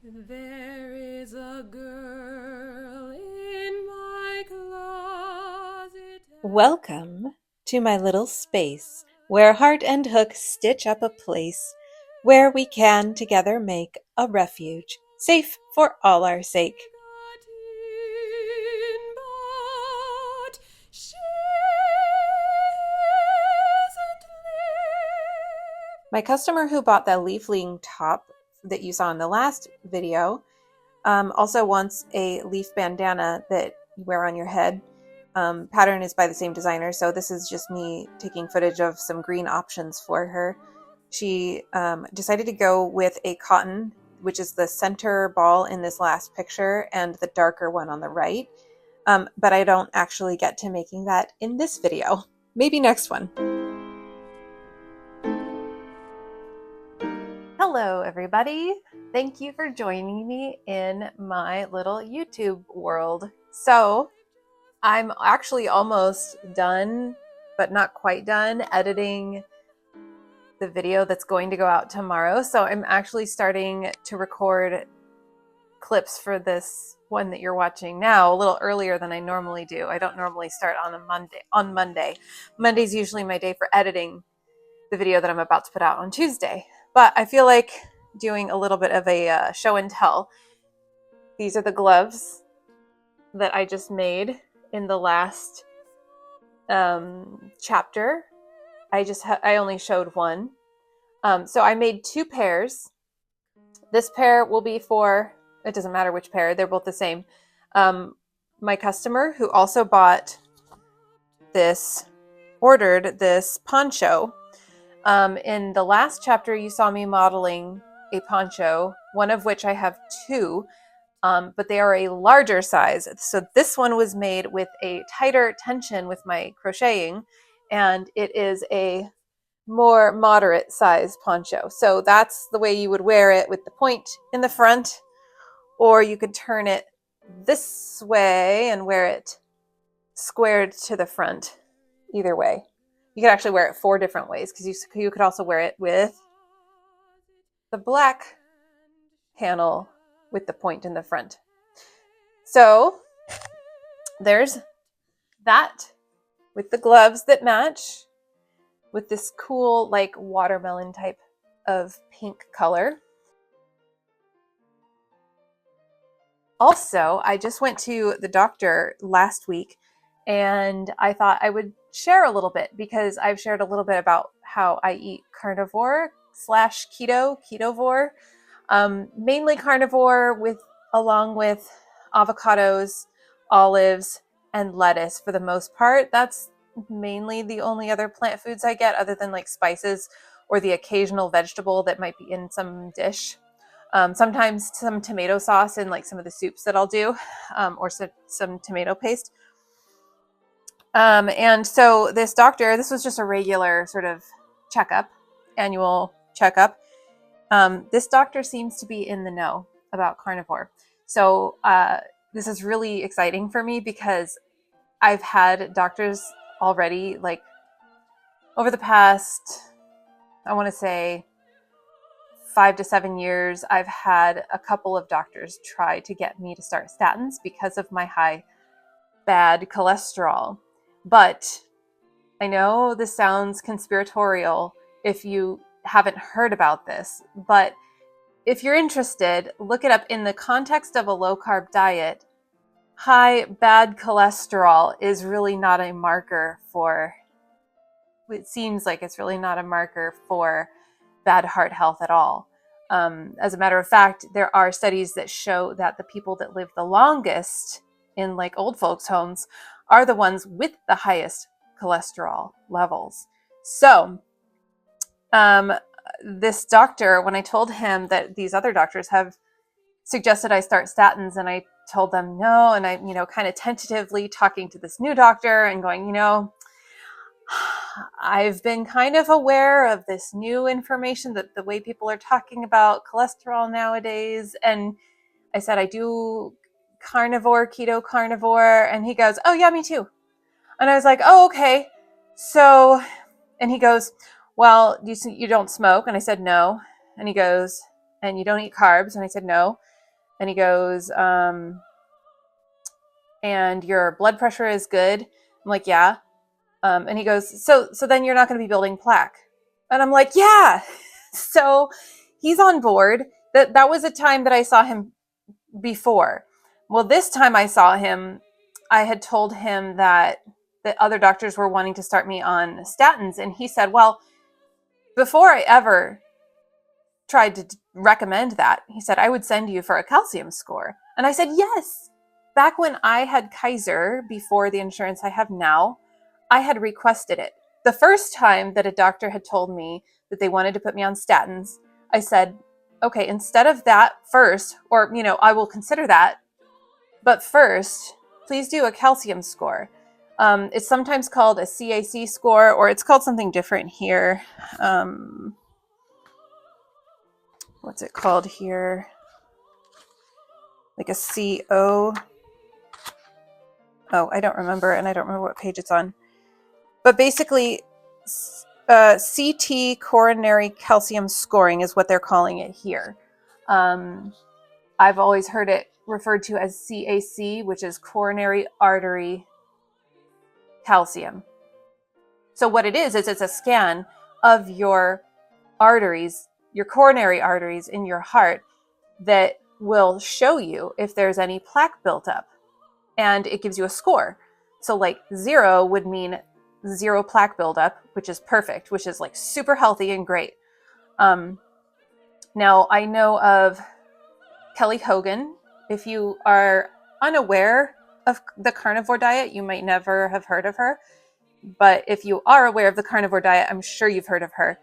There is a girl in my closet. Welcome to my little space where heart and hook stitch up a place where we can together make a refuge, safe for all our sake. But she isn't My customer who bought the leafling top that you saw in the last video also wants a leaf bandana that you wear on your head. Pattern is by the same designer, so this is just me taking footage of some green options for her. She decided to go with a cotton, which is the center ball in this last picture, and the darker one on the right. But I don't actually get to making that in this video. Maybe next one. Hello, everybody. Thank you for joining me in my little YouTube world. So I'm actually almost done, but not quite done, editing the video that's going to go out tomorrow. So I'm actually starting to record clips for this one that you're watching now a little earlier than I normally do. I don't normally start on Monday. Monday's usually my day for editing the video that I'm about to put out on Tuesday. But I feel like doing a little bit of a show and tell. These are the gloves that I just made in the last chapter. I only showed one. So I made two pairs. This pair will be for, it doesn't matter which pair, they're both the same. My customer who also ordered this poncho. In the last chapter, you saw me modeling a poncho, one of which I have two, but they are a larger size. So this one was made with a tighter tension with my crocheting, and it is a more moderate size poncho. So that's the way you would wear it, with the point in the front, or you could turn it this way and wear it squared to the front. Either way. You could actually wear it 4 different ways, because you could also wear it with the black panel with the point in the front. So there's that with the gloves that match with this cool like watermelon type of pink color. Also, I just went to the doctor last week and I thought I would share a little bit, because I've shared a little bit about how I eat carnivore / ketovore, mainly carnivore along with avocados, olives, and lettuce for the most part. That's mainly the only other plant foods I get, other than like spices or the occasional vegetable that might be in some dish. Sometimes some tomato sauce in like some of the soups that I'll do, or some tomato paste. And so this doctor, this was just a regular sort of annual checkup. This doctor seems to be in the know about carnivore. So this is really exciting for me, because I've had doctors already, like over the past, I want to say 5 to 7 years, I've had a couple of doctors try to get me to start statins because of my high bad cholesterol. But I know this sounds conspiratorial if you haven't heard about this, but if you're interested, look it up. In the context of a low-carb diet, high bad cholesterol is really not a marker for, it seems like it's really not a marker for bad heart health at all. As a matter of fact, there are studies that show that the people that live the longest in like old folks' homes are the ones with the highest cholesterol levels. So this doctor, when I told him that these other doctors have suggested I start statins, and I told them no, and I, kind of tentatively talking to this new doctor and going, I've been kind of aware of this new information, that the way people are talking about cholesterol nowadays. And I said, I do keto carnivore. And he goes, oh yeah, me too. And I was like, oh, okay. So, and he goes, well, you don't smoke? And I said, no. And he goes, and you don't eat carbs? And I said, no. And he goes, and your blood pressure is good. I'm like, yeah. And he goes, so then you're not going to be building plaque. And I'm like, yeah. So he's on board. That was a time that I saw him before. Well, this time I saw him, I had told him that the other doctors were wanting to start me on statins. And he said, well, before I ever tried to recommend that, he said, I would send you for a calcium score. And I said, yes. Back when I had Kaiser, before the insurance I have now, I had requested it. The first time that a doctor had told me that they wanted to put me on statins, I said, okay, instead of that first, or, I will consider that, but first, please do a calcium score. It's sometimes called a CAC score, or it's called something different here. What's it called here? Like a CO. Oh, I don't remember, and I don't remember what page it's on. But basically, CT coronary calcium scoring is what they're calling it here. I've always heard it referred to as CAC, which is coronary artery calcium. So what it is it's a scan of your arteries, your coronary arteries in your heart, that will show you if there's any plaque built up. And it gives you a score. So like 0 would mean 0 plaque buildup, which is perfect, which is like super healthy and great. Now I know of Kelly Hogan. If you are unaware of the carnivore diet, you might never have heard of her. But if you are aware of the carnivore diet, I'm sure you've heard of her.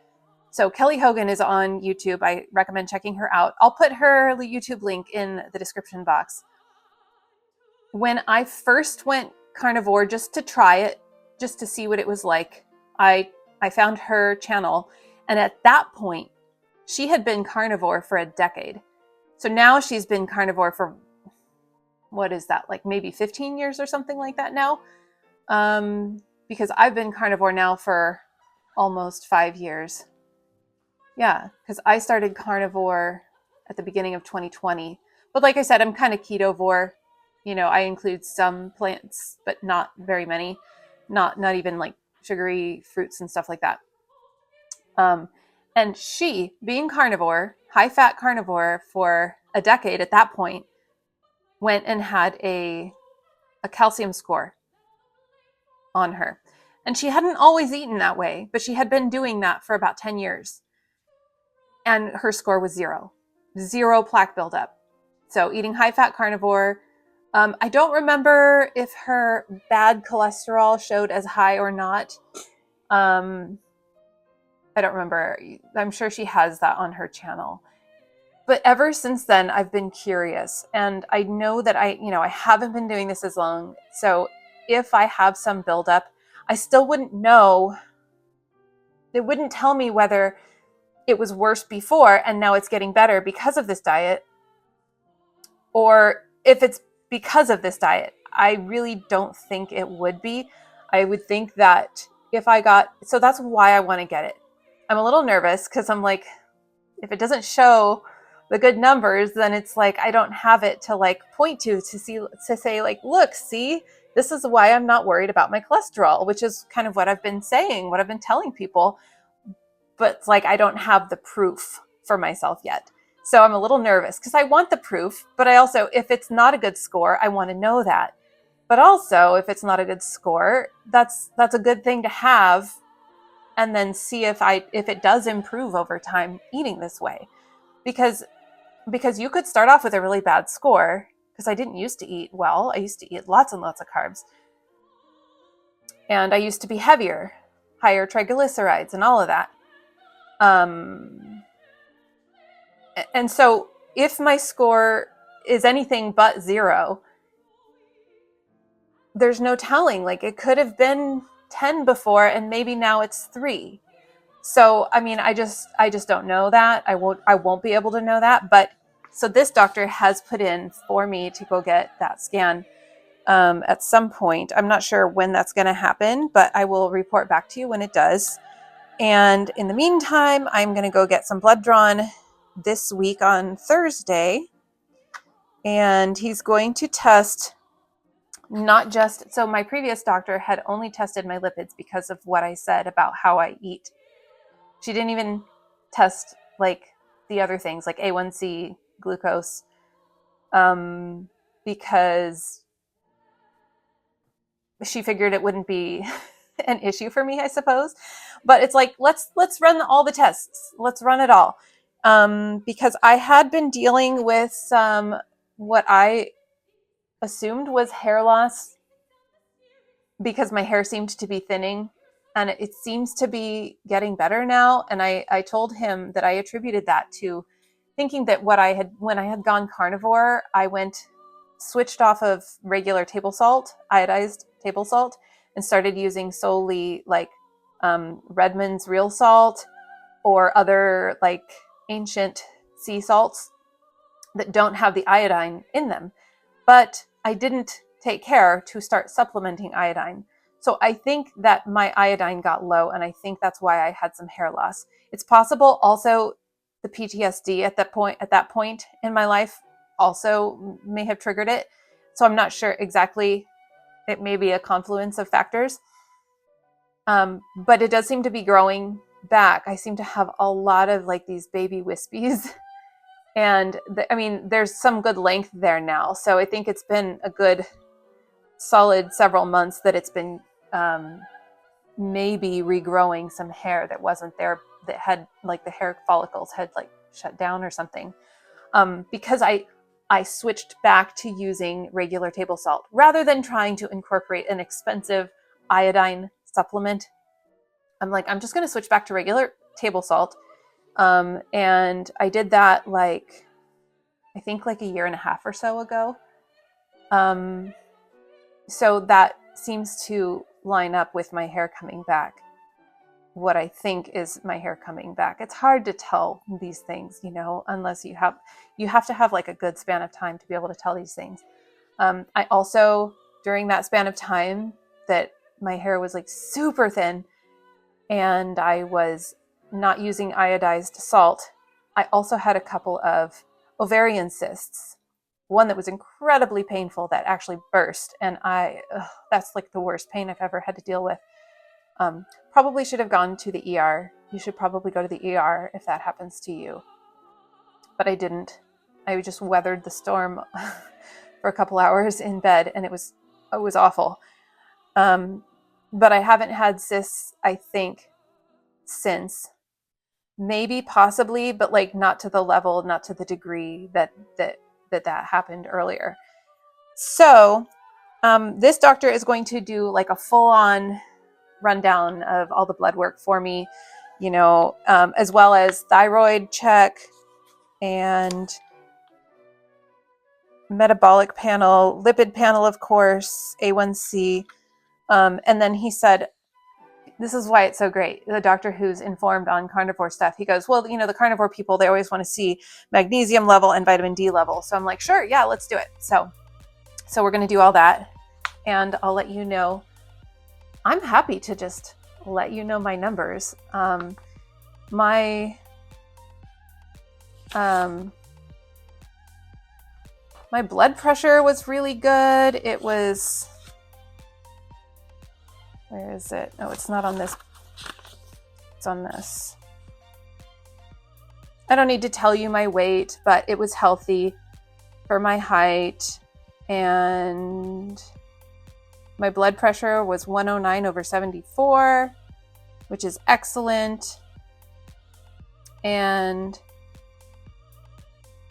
So Kelly Hogan is on YouTube. I recommend checking her out. I'll put her YouTube link in the description box. When I first went carnivore, just to try it, just to see what it was like, I found her channel. And at that point, she had been carnivore for a decade. So now she's been carnivore for, what is that, like maybe 15 years or something like that now? Because I've been carnivore now for almost 5 years. Yeah, because I started carnivore at the beginning of 2020. But like I said, I'm kind of ketovore. I include some plants, but not very many. Not even like sugary fruits and stuff like that. And she, being carnivore, high-fat carnivore for a decade at that point, went and had a calcium score on her. And she hadn't always eaten that way, but she had been doing that for about 10 years. And her score was 0. 0 plaque buildup. So eating high-fat carnivore. I don't remember if her bad cholesterol showed as high or not. I don't remember. I'm sure she has that on her channel. But ever since then, I've been curious. And I know that I haven't been doing this as long. So if I have some buildup, I still wouldn't know. It wouldn't tell me whether it was worse before and now it's getting better because of this diet, or if it's because of this diet. I really don't think it would be. I would think that so that's why I want to get it. I'm a little nervous because I'm like, if it doesn't show the good numbers, then it's like, I don't have it to like point to say like, look, see, this is why I'm not worried about my cholesterol, which is kind of what I've been saying, what I've been telling people. But it's like, I don't have the proof for myself yet. So I'm a little nervous because I want the proof, but I also, if it's not a good score, I want to know that. But also, if it's not a good score, that's a good thing to have, and then see if it does improve over time eating this way. Because you could start off with a really bad score, because I didn't used to eat well. I used to eat lots and lots of carbs. And I used to be heavier, higher triglycerides and all of that. And so if my score is anything but 0, there's no telling. Like, it could have been 10 before and maybe now it's 3. So, I mean, I just don't know that. I won't be able to know that. But so this doctor has put in for me to go get that scan at some point. I'm not sure when that's going to happen, but I will report back to you when it does. And in the meantime, I'm going to go get some blood drawn this week on Thursday. And he's going to test not just, so my previous doctor had only tested my lipids because of what I said about how I eat. She didn't even test like the other things like A1C, glucose, because she figured it wouldn't be an issue for me, I suppose. But it's like, let's run all the tests. Let's run it all. Because I had been dealing with some, what I assumed was hair loss because my hair seemed to be thinning, and it seems to be getting better now. And I told him that I attributed that to thinking that when I had gone carnivore, I switched off of regular table salt, iodized table salt, and started using solely like Redmond's real salt or other like ancient sea salts that don't have the iodine in them. But I didn't take care to start supplementing iodine. So I think that my iodine got low, and I think that's why I had some hair loss. It's possible also the PTSD at that point in my life also may have triggered it. So I'm not sure exactly. It may be a confluence of factors. But it does seem to be growing back. I seem to have a lot of like these baby wispies. And there's some good length there now. So I think it's been a good solid several months that it's been maybe regrowing some hair that wasn't there, that had like the hair follicles had like shut down or something. Because I switched back to using regular table salt rather than trying to incorporate an expensive iodine supplement. I'm like, I'm just going to switch back to regular table salt. And I did that like, I think like a year and a half or so ago. So that seems to line up with my hair coming back. What I think is my hair coming back. It's hard to tell these things, unless you have to have like a good span of time to be able to tell these things. I also, during that span of time that my hair was like super thin and I was not using iodized salt, I also had a couple of ovarian cysts. One that was incredibly painful that actually burst. And that's like the worst pain I've ever had to deal with. Probably should have gone to the ER. You should probably go to the ER if that happens to you. But I didn't. I just weathered the storm for a couple hours in bed, and it was awful. But I haven't had cysts, I think, since. Maybe, possibly, but like not to the level, not to the degree that happened earlier. So this doctor is going to do like a full-on rundown of all the blood work for me, as well as thyroid check and metabolic panel, lipid panel, of course, A1C. And then he said, this is why it's so great. The doctor who's informed on carnivore stuff, he goes, well, the carnivore people, they always want to see magnesium level and vitamin D level. So I'm like, sure, yeah, let's do it. So we're going to do all that, and I'll let you know. I'm happy to just let you know my numbers. My blood pressure was really good. It was, where is it? Oh, it's not on this. It's on this. I don't need to tell you my weight, but it was healthy for my height. And my blood pressure was 109/74, which is excellent. And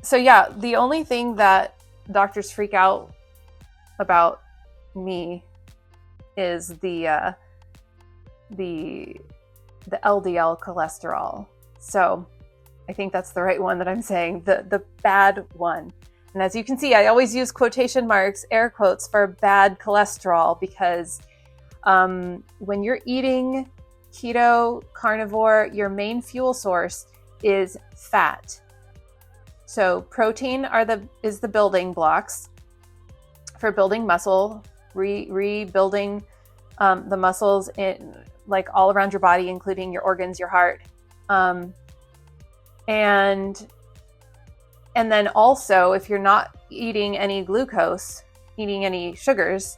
so, yeah, the only thing that doctors freak out about me is the LDL cholesterol. So I think that's the right one that I'm saying, the bad one. And as you can see, I always use quotation marks, air quotes, for bad cholesterol, because when you're eating keto, carnivore, your main fuel source is fat. So protein is the building blocks for building muscle, rebuilding the muscles in like all around your body, including your organs, your heart. And And then also, if you're not eating any glucose, eating any sugars,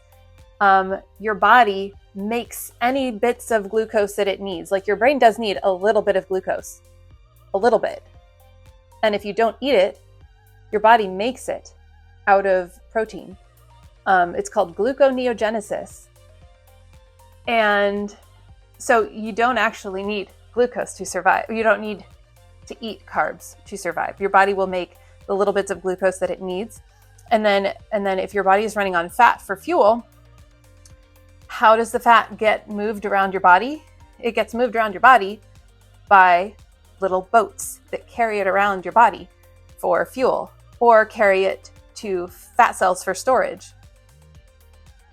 your body makes any bits of glucose that it needs. Like your brain does need a little bit of glucose, a little bit. And if you don't eat it, your body makes it out of protein. It's called gluconeogenesis. And so you don't actually need glucose to survive. You don't need to eat carbs to survive. Your body will make the little bits of glucose that it needs. And then if your body is running on fat for fuel, how does the fat get moved around your body? It gets moved around your body by little boats that carry it around your body for fuel, or carry it to fat cells for storage.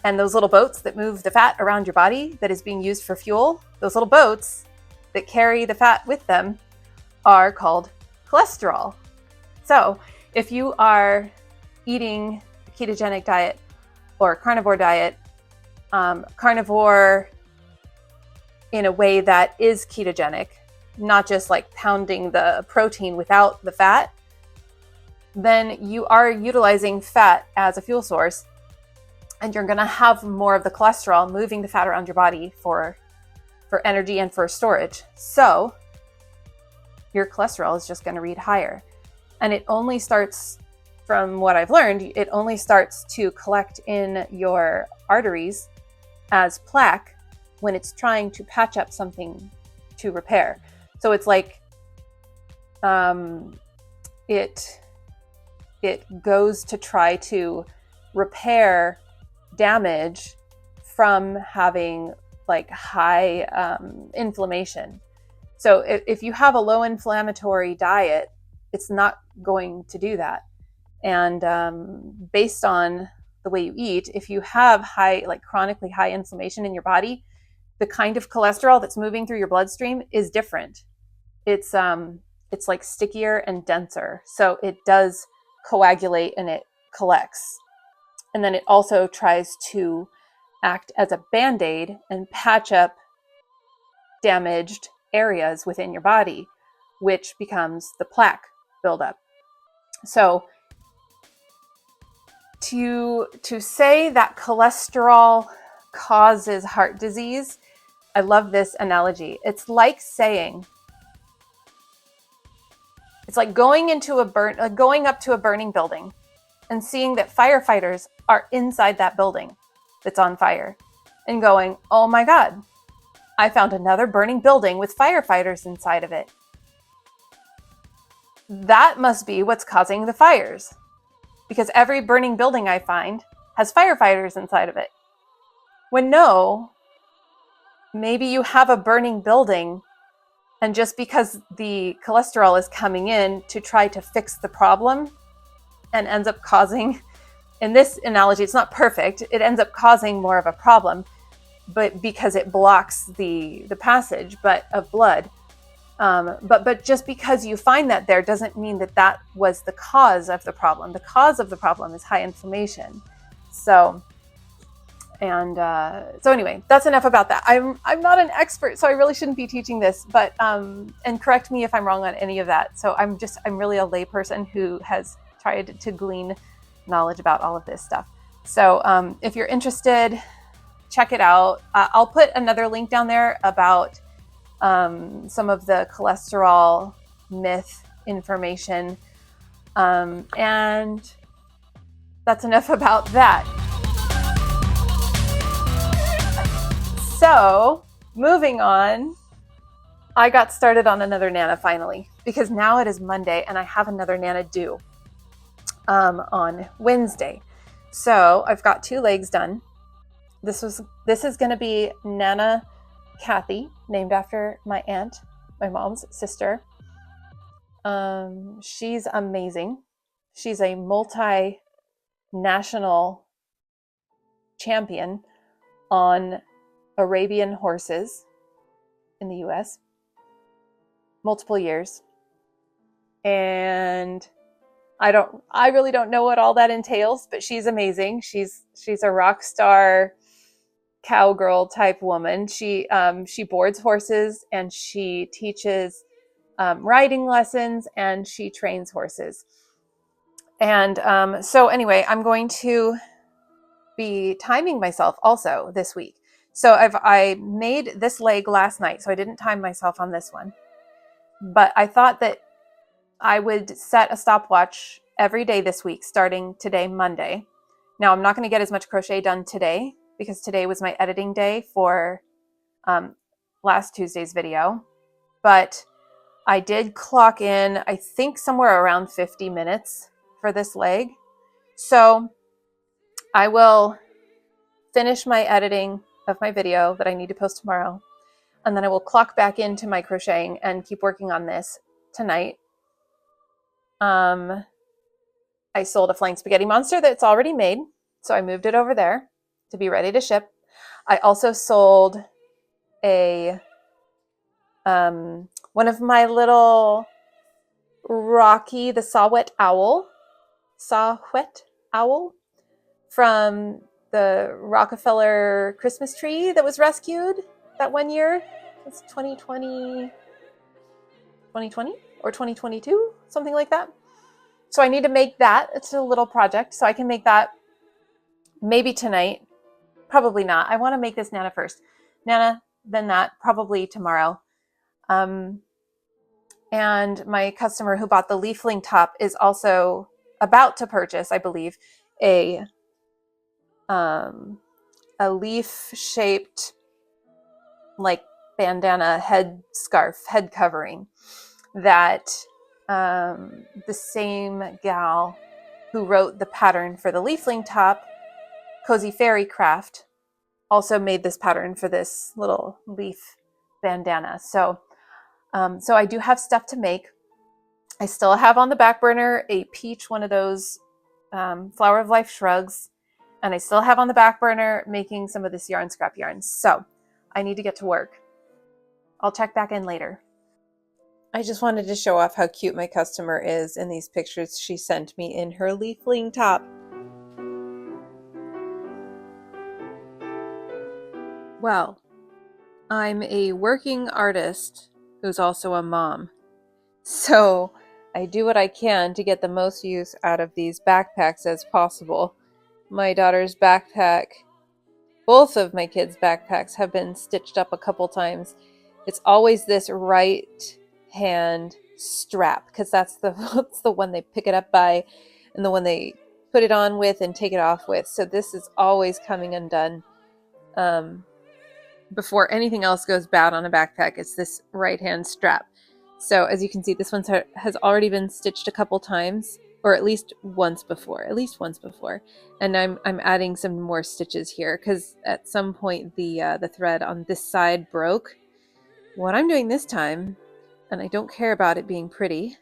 And those little boats that move the fat around your body that is being used for fuel, those little boats that carry the fat with them are called cholesterol. So if you are eating a ketogenic diet or a carnivore diet, carnivore in a way that is ketogenic, not just like pounding the protein without the fat, then you are utilizing fat as a fuel source, and you're going to have more of the cholesterol moving the fat around your body for energy and for storage. So your cholesterol is just going to read higher. And it only starts, from what I've learned, it only starts to collect in your arteries as plaque when it's trying to patch up something to repair. So it's like it goes to try to repair damage from having like high inflammation. So if you have a low inflammatory diet, it's not going to do that. And based on the way you eat, if you have high, like chronically high inflammation in your body, the kind of cholesterol that's moving through your bloodstream is different. It's like stickier and denser. So it does coagulate and it collects. And then it also tries to act as a band-aid and patch up damaged areas within your body, which becomes the plaque buildup. So to say that cholesterol causes heart disease, I love this analogy. It's like going up to a burning building and seeing that firefighters are inside that building that's on fire and going, "Oh my God, I found another burning building with firefighters inside of it. That must be what's causing the fires, because every burning building I find has firefighters inside of it." When no, maybe you have a burning building, and just because the cholesterol is coming in to try to fix the problem and ends up causing, in this analogy, it's not perfect, it ends up causing more of a problem, but because it blocks the passage of blood. But just because you find that there doesn't mean that was the cause of the problem. The cause of the problem is high inflammation. So anyway, that's enough about that. I'm not an expert, so I really shouldn't be teaching this, but and correct me if I'm wrong on any of that. So I'm really a layperson who has tried to glean knowledge about all of this stuff. So if you're interested, check it out. I'll put another link down there about some of the cholesterol myth information. And that's enough about that. So moving on, I got started on another Nana finally, because now it is Monday and I have another Nana due on Wednesday. So I've got 2 legs done. This is going to be Nana Kathy, named after my aunt, my mom's sister. She's amazing. She's a multi-national champion on Arabian horses in the US, multiple years. And I really don't know what all that entails, but she's amazing. She's a rock star cowgirl type woman. She boards horses and she teaches riding lessons and she trains horses. And so anyway, I'm going to be timing myself also this week. So I made this leg last night, so I didn't time myself on this one. But I thought that I would set a stopwatch every day this week, starting today, Monday. Now, I'm not going to get as much crochet done today because today was my editing day for last Tuesday's video. But I did clock in, I think, somewhere around 50 minutes for this leg. So I will finish my editing of my video that I need to post tomorrow. And then I will clock back into my crocheting and keep working on this tonight. I sold a flying spaghetti monster that's already made, so I moved it over there to be ready to ship. I also sold a one of my little Rocky the Sawwhet owl from the Rockefeller Christmas tree that was rescued that one year. It's 2020 or 2022, something like that. So I need to make that. It's a little project, so I can make that maybe tonight. Probably not. I want to make this Nana first. Nana, then that, probably tomorrow. And my customer who bought the leafling top is also about to purchase, I believe, a leaf-shaped like bandana head covering that the same gal who wrote the pattern for the leafling top, Cozy Fairy Craft, also made this pattern for this little leaf bandana. So I do have stuff to make. I still have on the back burner a peach, one of those Flower of Life shrugs, and I still have on the back burner making some of this yarn scrap yarns. So I need to get to work. I'll check back in later. I just wanted to show off how cute my customer is in these pictures she sent me in her leafling top. Well, I'm a working artist who's also a mom. So I do what I can to get the most use out of these backpacks as possible. My daughter's backpack, both of my kids' backpacks have been stitched up a couple times. It's always this right hand strap because that's the one they pick it up by and the one they put it on with and take it off with. So this is always coming undone. Before anything else goes bad on a backpack, it's this right hand strap. So as you can see, this one has already been stitched a couple times, or at least once before. And I'm adding some more stitches here because at some point the thread on this side broke. What I'm doing this time, and I don't care about it being pretty,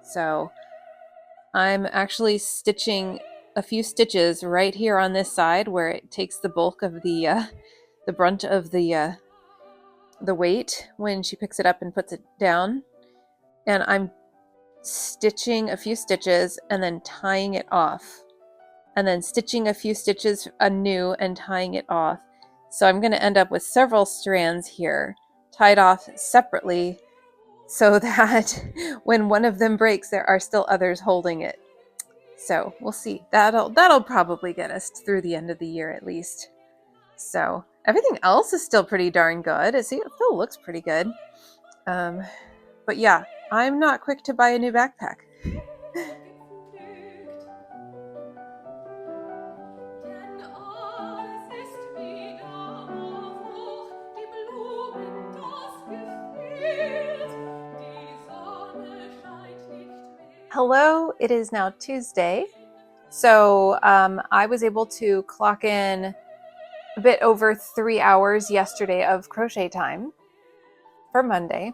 so I'm actually stitching a few stitches right here on this side where it takes the bulk of the brunt of the weight when she picks it up and puts it down. And I'm stitching a few stitches and then tying it off, and then stitching a few stitches anew and tying it off. So I'm going to end up with several strands here tied off separately so that when one of them breaks, there are still others holding it. So we'll see. That'll probably get us through the end of the year at least. So everything else is still pretty darn good. It still looks pretty good. But yeah, I'm not quick to buy a new backpack. Hello, it is now Tuesday. So I was able to clock in a bit over 3 hours yesterday of crochet time for Monday.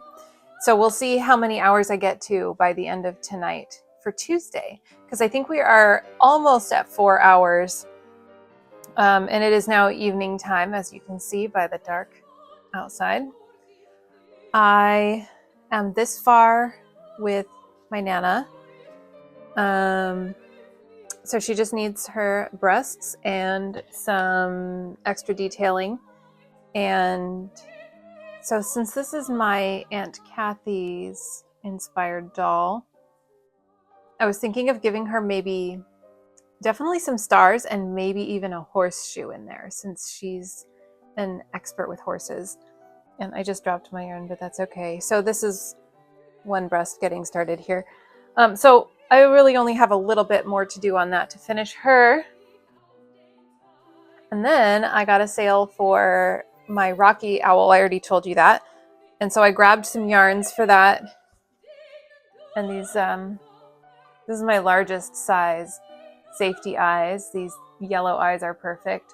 So we'll see how many hours I get to by the end of tonight for Tuesday, because I think we are almost at 4 hours. And it is now evening time, as you can see by the dark outside. I am this far with my Nana. So she just needs her breasts and some extra detailing. And so since this is my Aunt Kathy's inspired doll, I was thinking of giving her maybe definitely some stars and maybe even a horseshoe in there, since she's an expert with horses. And I just dropped my yarn, but that's okay. So this is one breast getting started here. So I really only have a little bit more to do on that to finish her. And then I got a sale for my Rocky Owl. I already told you that. And so I grabbed some yarns for that. And these, this is my largest size safety eyes. These yellow eyes are perfect.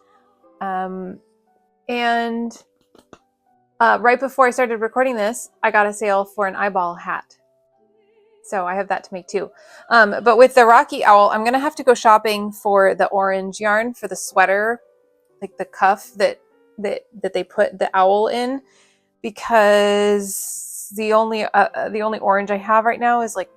And right before I started recording this, I got a sale for an eyeball hat. So I have that to make too. But with the Rocky Owl, I'm going to have to go shopping for the orange yarn for the sweater, like the cuff that they put the owl in, because the only orange I have right now is like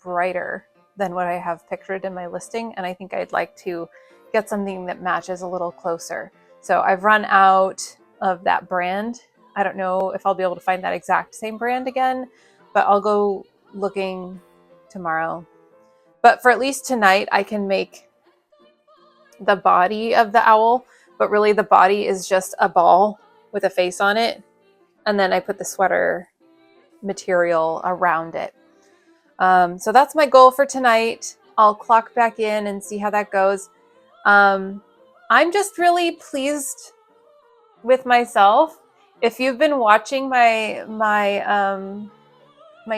brighter than what I have pictured in my listing, and I think I'd like to get something that matches a little closer. So I've run out of that brand. I don't know if I'll be able to find that exact same brand again, but I'll go looking tomorrow. But for at least tonight, I can make the body of the owl, but really the body is just a ball with a face on it, and then I put the sweater material around it. So that's my goal for tonight. I'll clock back in and see how that goes. I'm just really pleased with myself. If you've been watching my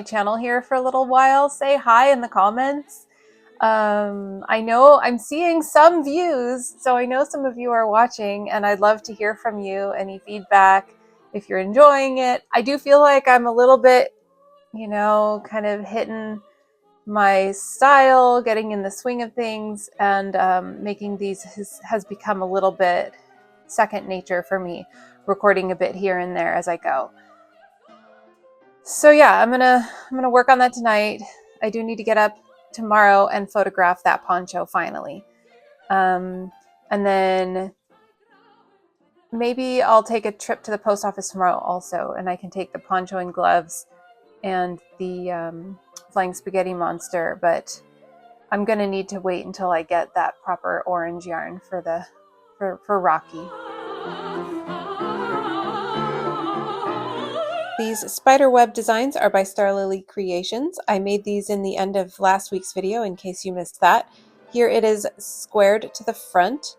channel here for a little while, say hi in the comments. I know I'm seeing some views, so I know some of you are watching, and I'd love to hear from you. Any feedback, if you're enjoying it. I do feel like I'm a little bit, kind of hitting my style, getting in the swing of things, and making these has become a little bit second nature for me, recording a bit here and there as I go. So yeah, I'm gonna work on that tonight. I do need to get up tomorrow and photograph that poncho finally. And then maybe I'll take a trip to the post office tomorrow also, and I can take the poncho and gloves and the flying spaghetti monster, but I'm gonna need to wait until I get that proper orange yarn for Rocky. These spider web designs are by Star Lily Creations. I made these in the end of last week's video in case you missed that. Here it is squared to the front,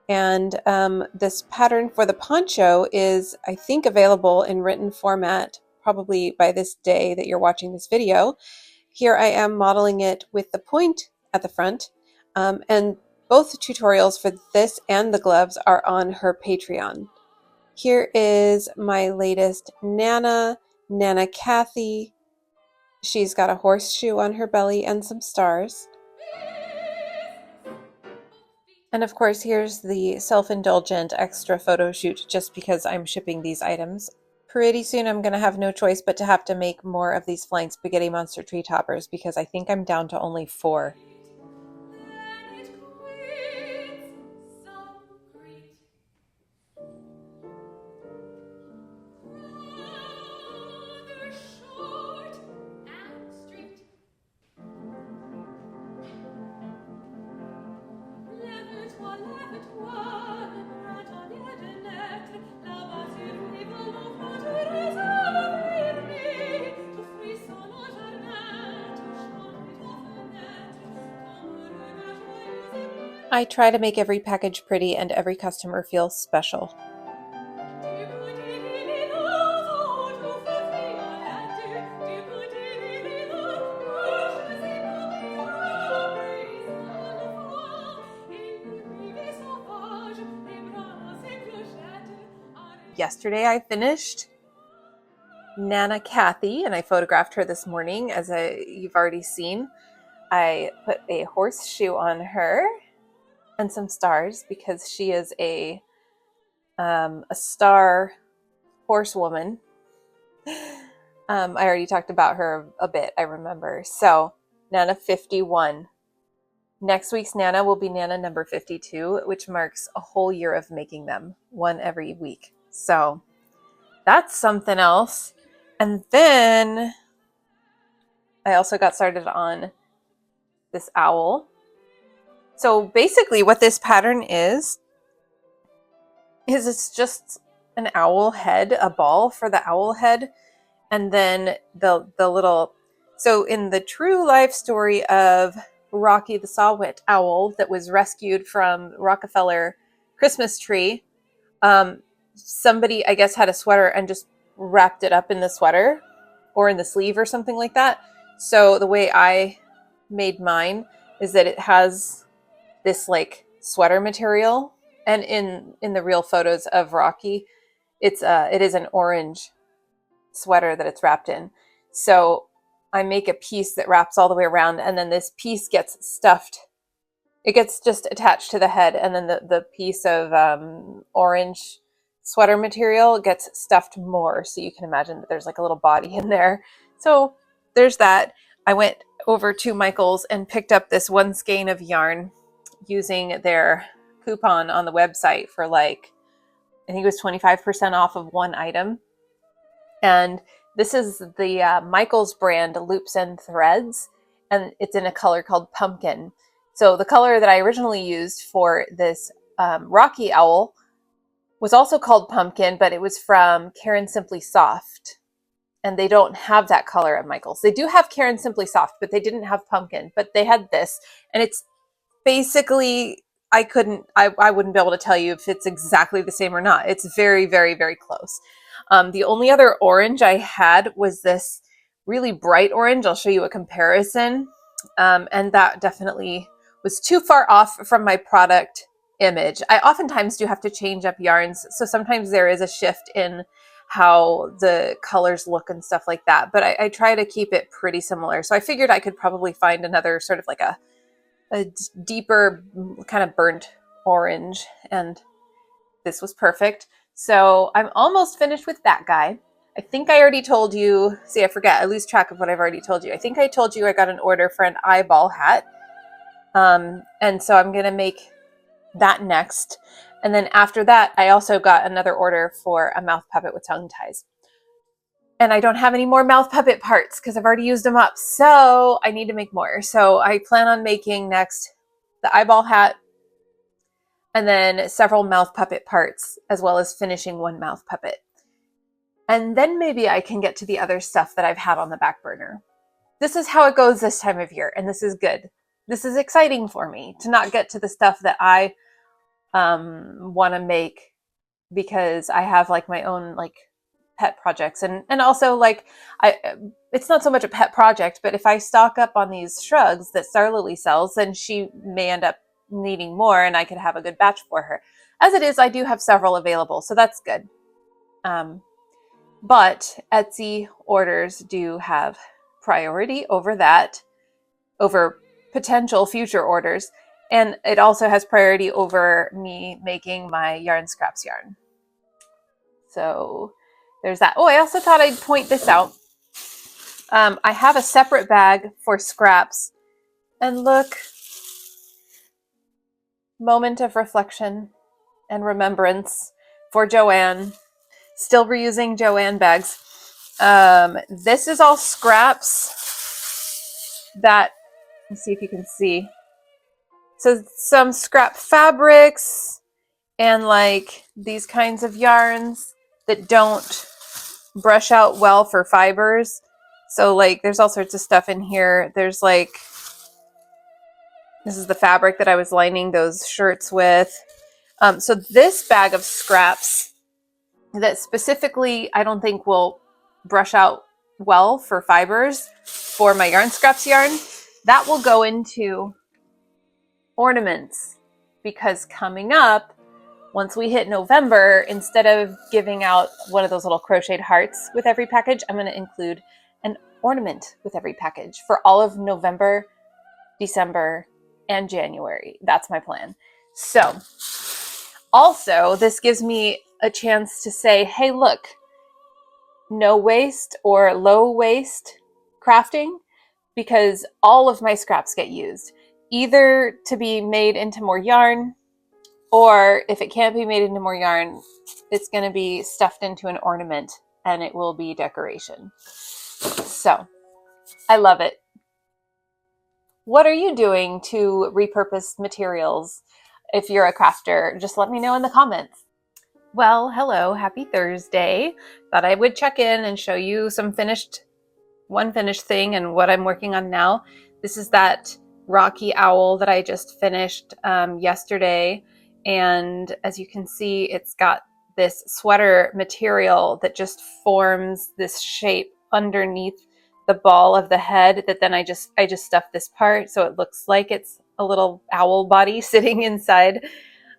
and this pattern for the poncho is, I think, available in written format probably by this day that you're watching this video. Here I am modeling it with the point at the front, and both tutorials for this and the gloves are on her Patreon. Here is my latest Nana Kathy. She's got a horseshoe on her belly and some stars. And of course, here's the self-indulgent extra photo shoot just because I'm shipping these items. Pretty soon I'm going to have no choice but to have to make more of these flying spaghetti monster tree toppers, because I think I'm down to only 4. I try to make every package pretty and every customer feel special. Yesterday I finished Nana Kathy, and I photographed her this morning, as you've already seen. I put a horseshoe on her and some stars because she is a star horsewoman. I already talked about her a bit, I remember. So Nana 51. Next week's Nana will be Nana number 52, which marks a whole year of making them, one every week. So that's something else. And then I also got started on this owl. So basically what this pattern is it's just an owl head, a ball for the owl head, and then the little, so in the true life story of Rocky the Saw-Whet owl that was rescued from Rockefeller Christmas tree, somebody, I guess, had a sweater and just wrapped it up in the sweater or in the sleeve or something like that. So the way I made mine is that it has this like sweater material, and in the real photos of Rocky, it is an orange sweater that it's wrapped in. So I make a piece that wraps all the way around, and then this piece gets stuffed. It gets just attached to the head, and then the piece of orange sweater material gets stuffed more. So you can imagine that there's like a little body in there. So there's that. I went over to Michael's and picked up this one skein of yarn using their coupon on the website for like, I think it was 25% off of one item. And this is the Michael's brand Loops and Threads, and it's in a color called Pumpkin. So the color that I originally used for this Rocky owl was also called Pumpkin, but it was from Karen Simply Soft. And they don't have that color at Michael's. They do have Karen Simply Soft, but they didn't have Pumpkin. But they had this, and it's basically, I wouldn't be able to tell you if it's exactly the same or not. It's very, very, very close. The only other orange I had was this really bright orange. I'll show you a comparison. And that definitely was too far off from my product image. I oftentimes do have to change up yarns. So sometimes there is a shift in how the colors look and stuff like that. But I try to keep it pretty similar. So I figured I could probably find another sort of like a deeper kind of burnt orange, and this was perfect. So I'm almost finished with that guy. I think I already told you, see, I forget, I lose track of what I've already told you. I think I told you I got an order for an eyeball hat. And so I'm going to make that next. And then after that, I also got another order for a mouth puppet with tongue ties. And I don't have any more mouth puppet parts because I've already used them up. So I need to make more. So I plan on making next the eyeball hat and then several mouth puppet parts, as well as finishing one mouth puppet. And then maybe I can get to the other stuff that I've had on the back burner. This is how it goes this time of year. And this is good. This is exciting for me to not get to the stuff that I want to make, because I have like my own like pet projects, and also like it's not so much a pet project, but if I stock up on these shrugs that Star Lily sells, then she may end up needing more, and I could have a good batch for her. As it is, I do have several available, so that's good. But Etsy orders do have priority over that, over potential future orders, and it also has priority over me making my yarn scraps yarn. So there's that. Oh, I also thought I'd point this out. I have a separate bag for scraps. And look, moment of reflection and remembrance for Joanne. Still reusing Joanne bags. This is all scraps that, let's see if you can see. So some scrap fabrics and like these kinds of yarns that don't brush out well for fibers. So like there's all sorts of stuff in here. There's like, this is the fabric that I was lining those shirts with. So this bag of scraps that specifically I don't think will brush out well for fibers for my yarn scraps yarn, that will go into ornaments, because coming up, once we hit November, instead of giving out one of those little crocheted hearts with every package, I'm going to include an ornament with every package for all of November, December, and January. That's my plan. So also, this gives me a chance to say, hey, look, no waste or low waste crafting, because all of my scraps get used, either to be made into more yarn, or if it can't be made into more yarn, it's going to be stuffed into an ornament and it will be decoration. So I love it. What are you doing to repurpose materials? If you're a crafter, just let me know in the comments. Well, hello, happy Thursday. Thought I would check in and show you some one finished thing and what I'm working on now. This is that Rocky Owl that I just finished yesterday. And as you can see, it's got this sweater material that just forms this shape underneath the ball of the head that then I just stuffed this part so it looks like it's a little owl body sitting inside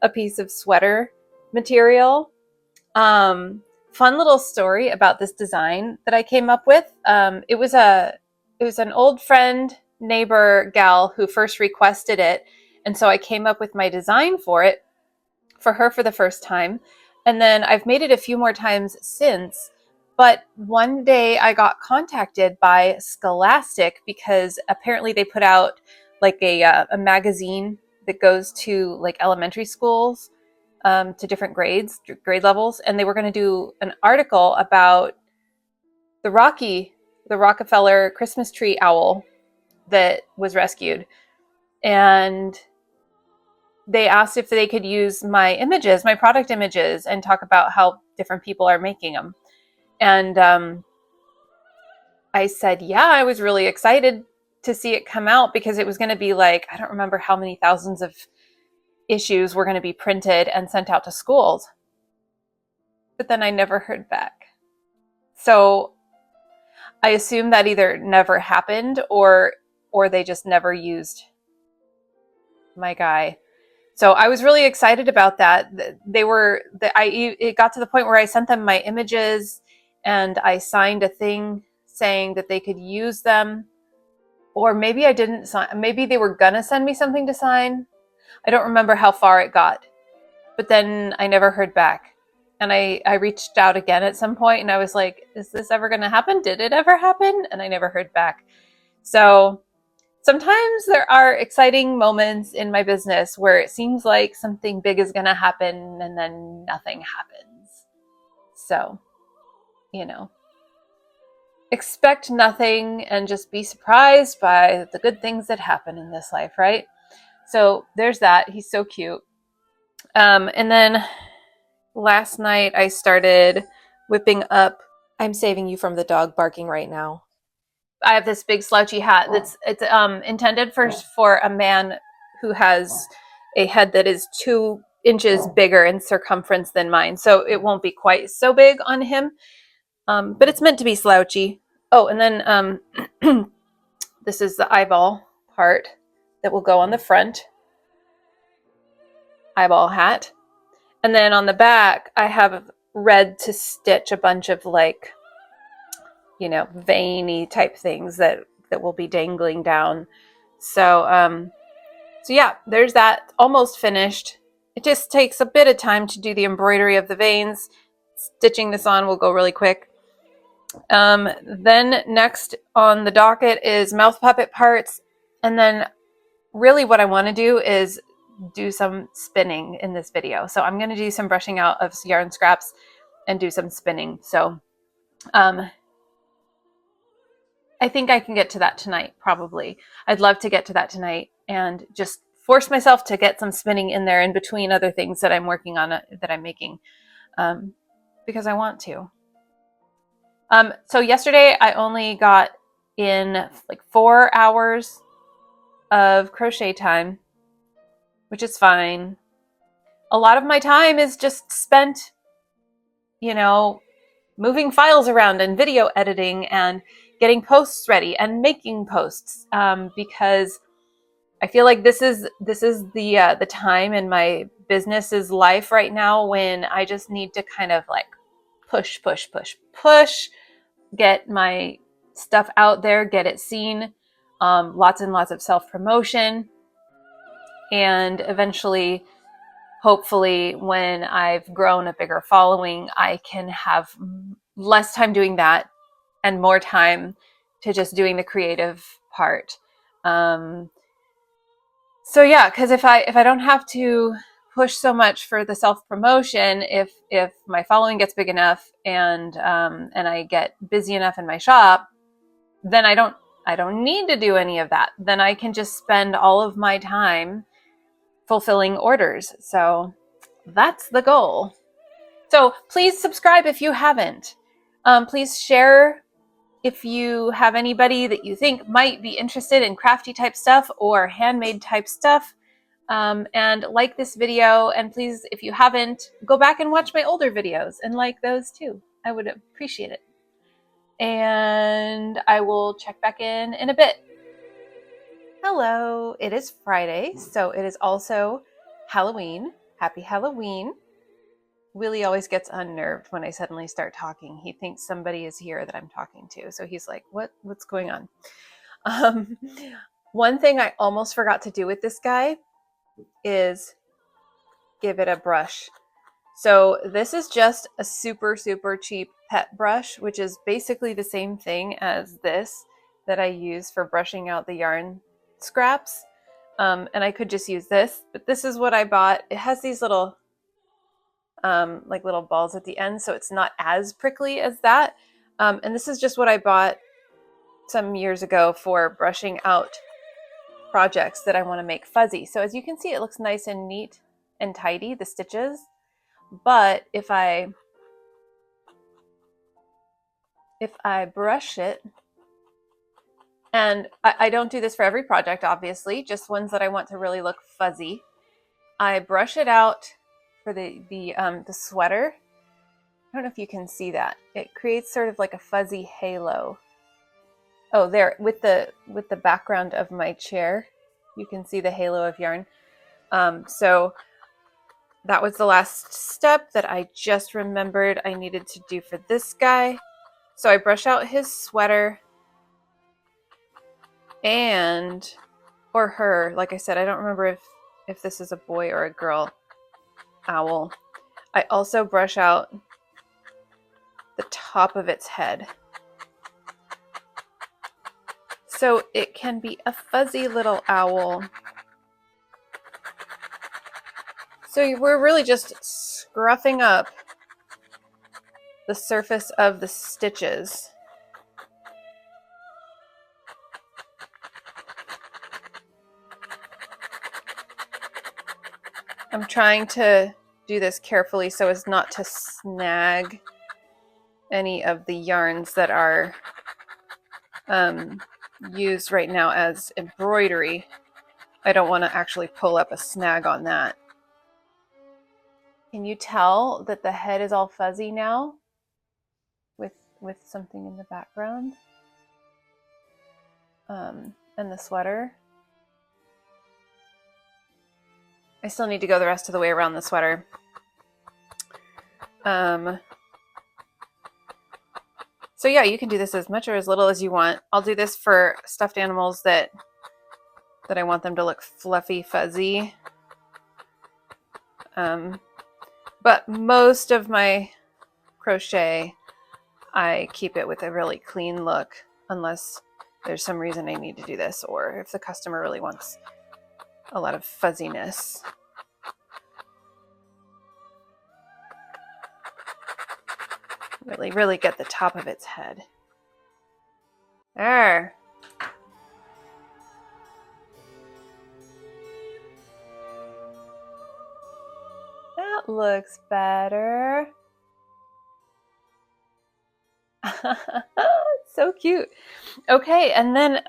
a piece of sweater material. Fun little story about this design that I came up with. It was an old friend, neighbor gal who first requested it, and so I came up with my design for it for her for the first time, and then I've made it a few more times since. But one day I got contacted by Scholastic because apparently they put out like a magazine that goes to like elementary schools, to different grade levels, and they were going to do an article about the Rockefeller Christmas tree owl that was rescued. And they asked if they could use my images, my product images, and talk about how different people are making them. And I said, yeah, I was really excited to see it come out because it was going to be like, I don't remember how many thousands of issues were going to be printed and sent out to schools. But then I never heard back. So I assume that either never happened or they just never used my guy. So I was really excited about that. It got to the point where I sent them my images and I signed a thing saying that they could use them. Or maybe I didn't sign, maybe they were gonna send me something to sign. I don't remember how far it got, but then I never heard back. And I reached out again at some point and I was like, is this ever gonna happen? Did it ever happen? And I never heard back. So sometimes there are exciting moments in my business where it seems like something big is going to happen and then nothing happens. So, expect nothing and just be surprised by the good things that happen in this life, right? So there's that. He's so cute. And then last night I started whipping up. I'm saving you from the dog barking right now. I have this big slouchy hat it's intended for a man who has a head that is 2 inches bigger in circumference than mine, so it won't be quite so big on him, but it's meant to be slouchy. Oh, and then this is the eyeball part that will go on the front eyeball hat, and then on the back I have red to stitch a bunch of like veiny type things that will be dangling down. So yeah, there's that, almost finished. It just takes a bit of time to do the embroidery of the veins. Stitching this on will go really quick. Then next on the docket is mouth puppet parts. And then really what I want to do is do some spinning in this video. So I'm going to do some brushing out of yarn scraps and do some spinning. So I think I can get to that tonight, probably. I'd love to get to that tonight and just force myself to get some spinning in there in between other things that I'm working on, that I'm making, because I want to. So yesterday I only got in like 4 hours of crochet time, which is fine. A lot of my time is just spent, moving files around and video editing and getting posts ready and making posts, because I feel like this is the time in my business's life right now when I just need to kind of like push, get my stuff out there, get it seen, lots and lots of self-promotion, and eventually, hopefully, when I've grown a bigger following, I can have less time doing that and more time to just doing the creative part. So yeah, because if I don't have to push so much for the self-promotion, if my following gets big enough and I get busy enough in my shop, then I don't I don't need to do any of that. Then I can just spend all of my time fulfilling orders. So that's the goal. So please subscribe if you haven't. Please share if you have anybody that you think might be interested in crafty type stuff or handmade type stuff. And like this video. And please, if you haven't, go back and watch my older videos and like those too. I would appreciate it. And I will check back in a bit. Hello, it is Friday, so it is also Halloween. Happy Halloween. Willie always gets unnerved when I suddenly start talking. He thinks somebody is here that I'm talking to. So he's like, what's going on? One thing I almost forgot to do with this guy is give it a brush. So this is just a super, super cheap pet brush, which is basically the same thing as this that I use for brushing out the yarn scraps. And I could just use this, but this is what I bought. It has these little like little balls at the end, so it's not as prickly as that. And this is just what I bought some years ago for brushing out projects that I want to make fuzzy. So as you can see, it looks nice and neat and tidy, the stitches. But if I brush it, and I don't do this for every project, obviously, just ones that I want to really look fuzzy, I brush it out for the sweater. I don't know if you can see that. It creates sort of like a fuzzy halo. Oh, there, with the background of my chair, you can see the halo of yarn. So that was the last step that I just remembered I needed to do for this guy. So I brush out his sweater or her. Like I said, I don't remember if this is a boy or a girl owl. I also brush out the top of its head. So it can be a fuzzy little owl. So we're really just scruffing up the surface of the stitches. I'm trying to do this carefully so as not to snag any of the yarns that are used right now as embroidery. I don't want to actually pull up a snag on that. Can you tell that the head is all fuzzy now with something in the background? And the sweater. I still need to go the rest of the way around the sweater. So yeah, you can do this as much or as little as you want. I'll do this for stuffed animals that I want them to look fluffy, fuzzy. But most of my crochet, I keep it with a really clean look, unless there's some reason I need to do this, or if the customer really wants a lot of fuzziness. Really get the top of its head. There. That looks better. So cute. Okay, and then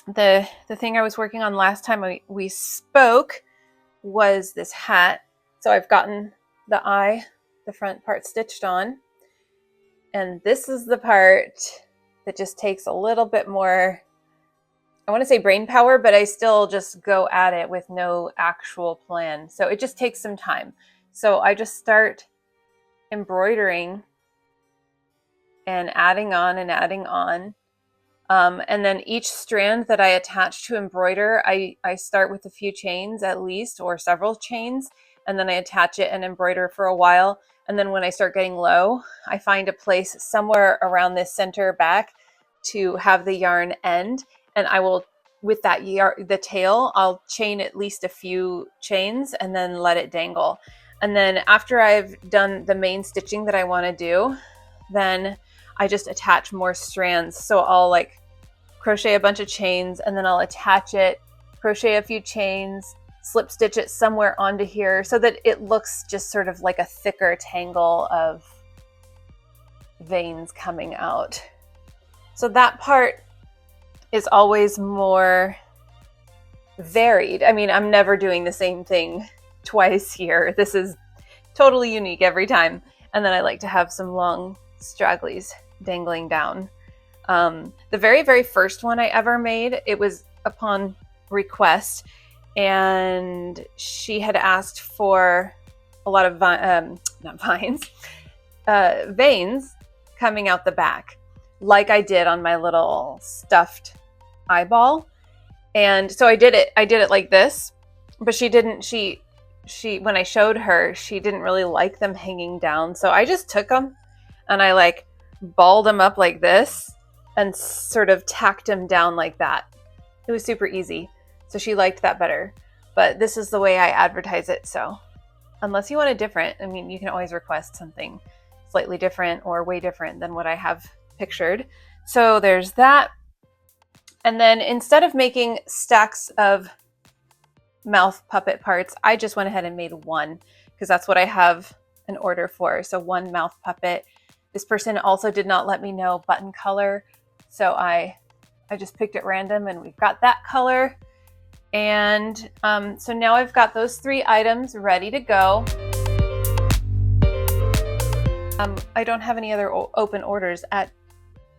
the thing I was working on last time we spoke was this hat. So I've gotten the front part stitched on. And this is the part that just takes a little bit more, I want to say brain power, but I still just go at it with no actual plan. So it just takes some time. So I just start embroidering and adding on and adding on. And then each strand that I attach to embroider, I start with a few chains at least, or several chains, and then I attach it and embroider for a while. And then when I start getting low, I find a place somewhere around this center back to have the yarn end. And I will, with that the tail, I'll chain at least a few chains and then let it dangle. And then after I've done the main stitching that I want to do, then I just attach more strands. So I'll like crochet a bunch of chains, and then I'll attach it, crochet a few chains, slip stitch it somewhere onto here so that it looks just sort of like a thicker tangle of veins coming out. So that part is always more varied. I mean, I'm never doing the same thing twice here. This is totally unique every time. And then I like to have some long stragglies dangling down. The very, very first one I ever made, it was upon request, and she had asked for a lot of veins coming out the back, like I did on my little stuffed eyeball. And so I did it like this, but she when I showed her, she didn't really like them hanging down. So I just took them and I like balled them up like this and sort of tacked them down like that. It was super easy. So she liked that better, but this is the way I advertise it. So unless you want it different, I mean, you can always request something slightly different or way different than what I have pictured. So there's that. And then instead of making stacks of mouth puppet parts, I just went ahead and made one because that's what I have an order for. So one mouth puppet. This person also did not let me know button color. So I just picked at random and we've got that color. And so now I've got those 3 items ready to go. I don't have any other open orders at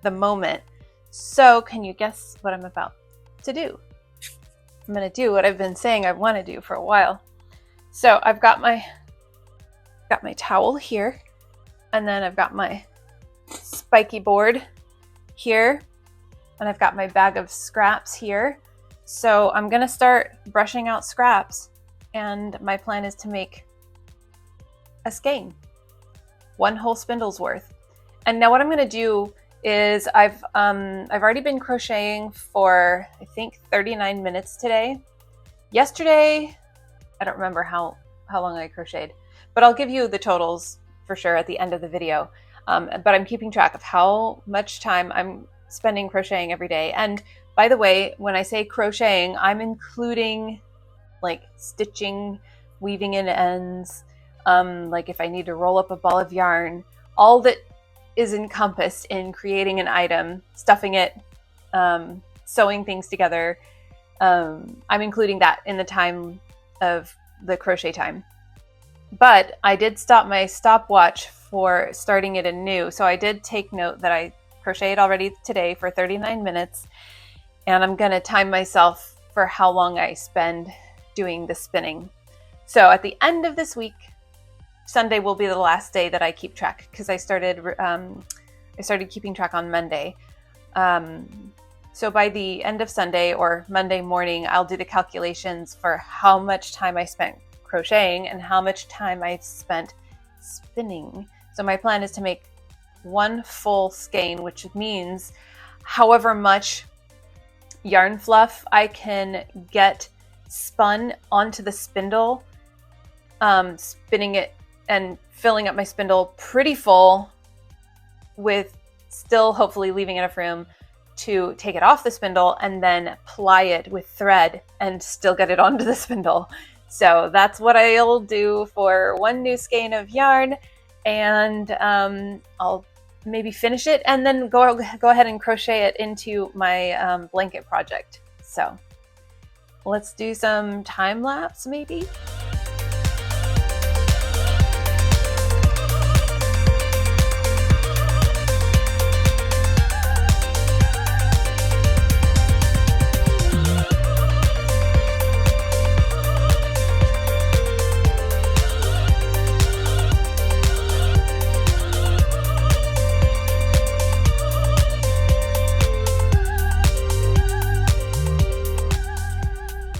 the moment. So can you guess what I'm about to do? I'm going to do what I've been saying I want to do for a while. So I've got my towel here, and then I've got my spiky board here, and I've got my bag of scraps here. So I'm going to start brushing out scraps, and my plan is to make a skein, 1 whole spindle's worth. And now what I'm going to do is I've already been crocheting for, I think, 39 minutes today. Yesterday, I don't remember how long I crocheted, but I'll give you the totals for sure at the end of the video. But I'm keeping track of how much time I'm spending crocheting every day. And by the way, when I say crocheting, I'm including like stitching, weaving in ends, like if I need to roll up a ball of yarn, all that is encompassed in creating an item, stuffing it, sewing things together. I'm including that in the time of the crochet time. But I did stop my stopwatch for starting it anew. So I did take note that I crocheted already today for 39 minutes. And I'm going to time myself for how long I spend doing the spinning. So at the end of this week, Sunday will be the last day that I keep track because I started keeping track on Monday. So by the end of Sunday or Monday morning, I'll do the calculations for how much time I spent crocheting and how much time I spent spinning. So my plan is to make 1 full skein, which means however much yarn fluff I can get spun onto the spindle, spinning it and filling up my spindle pretty full, with still hopefully leaving enough room to take it off the spindle and then ply it with thread and still get it onto the spindle. So that's what I'll do for 1 new skein of yarn, and I'll maybe finish it and then go ahead and crochet it into my blanket project. So let's do some time lapse maybe.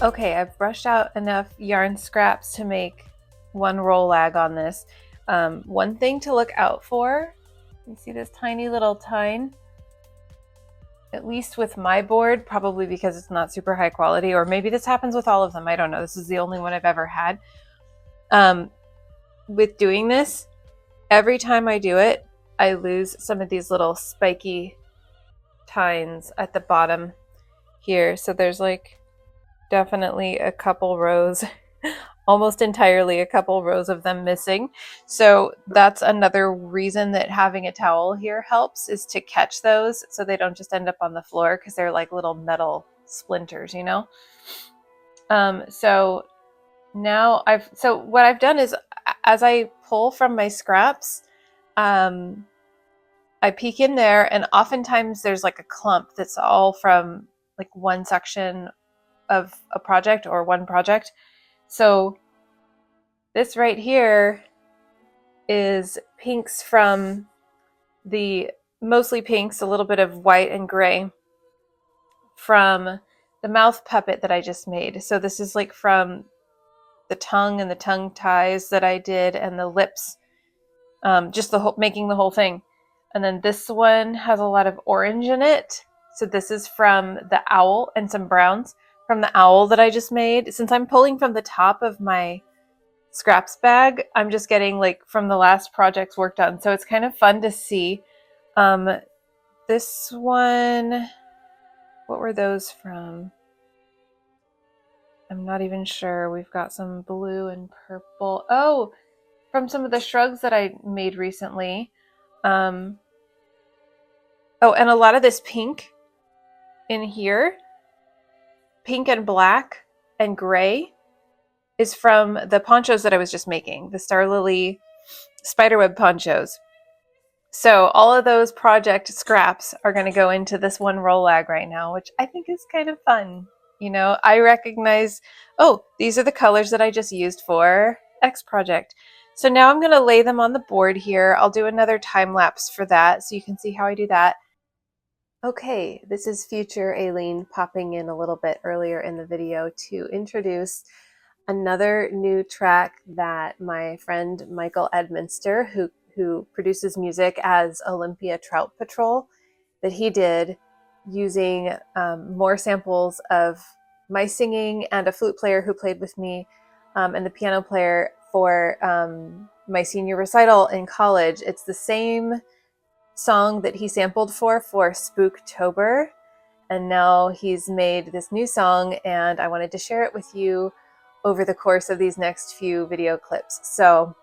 Okay, I've brushed out enough yarn scraps to make 1 roll lag on this. One thing to look out for, you see this tiny little tine? At least with my board, probably because it's not super high quality, or maybe this happens with all of them, I don't know. This is the only one I've ever had. With doing this, every time I do it, I lose some of these little spiky tines at the bottom here. So there's like definitely a couple rows, almost entirely a couple rows of them missing. So that's another reason that having a towel here helps, is to catch those so they don't just end up on the floor, because they're like little metal splinters, you know? So now so what I've done is, as I pull from my scraps, I peek in there, and oftentimes there's like a clump that's all from like one section of a project or one project. So this right here is pinks from mostly pinks, a little bit of white and gray from the mouth puppet that I just made. So this is like from the tongue and the tongue ties that I did, and the lips, just making the whole thing. And then this one has a lot of orange in it. So this is from the owl, and some browns from the owl that I just made. Since I'm pulling from the top of my scraps bag, I'm just getting like from the last project's work done. So it's kind of fun to see. This one, what were those from? I'm not even sure. We've got some blue and purple. Oh, from some of the shrugs that I made recently. Oh, and a lot of this pink in here, pink and black and gray, is from the ponchos that I was just making, the Star Lily spiderweb ponchos. So all of those project scraps are going to go into this one roll lag right now, which I think is kind of fun. You know, I recognize, oh, these are the colors that I just used for X project. So now I'm going to lay them on the board here. I'll do another time lapse for that so you can see how I do that. Okay, this is future Aileen popping in a little bit earlier in the video to introduce another new track that my friend Michael Edminster, who produces music as Olympia Trout Patrol, that he did using more samples of my singing and a flute player who played with me, and the piano player for my senior recital in college. It's the same song that he sampled for Spooktober, and now he's made this new song, and I wanted to share it with you over the course of these next few video clips. So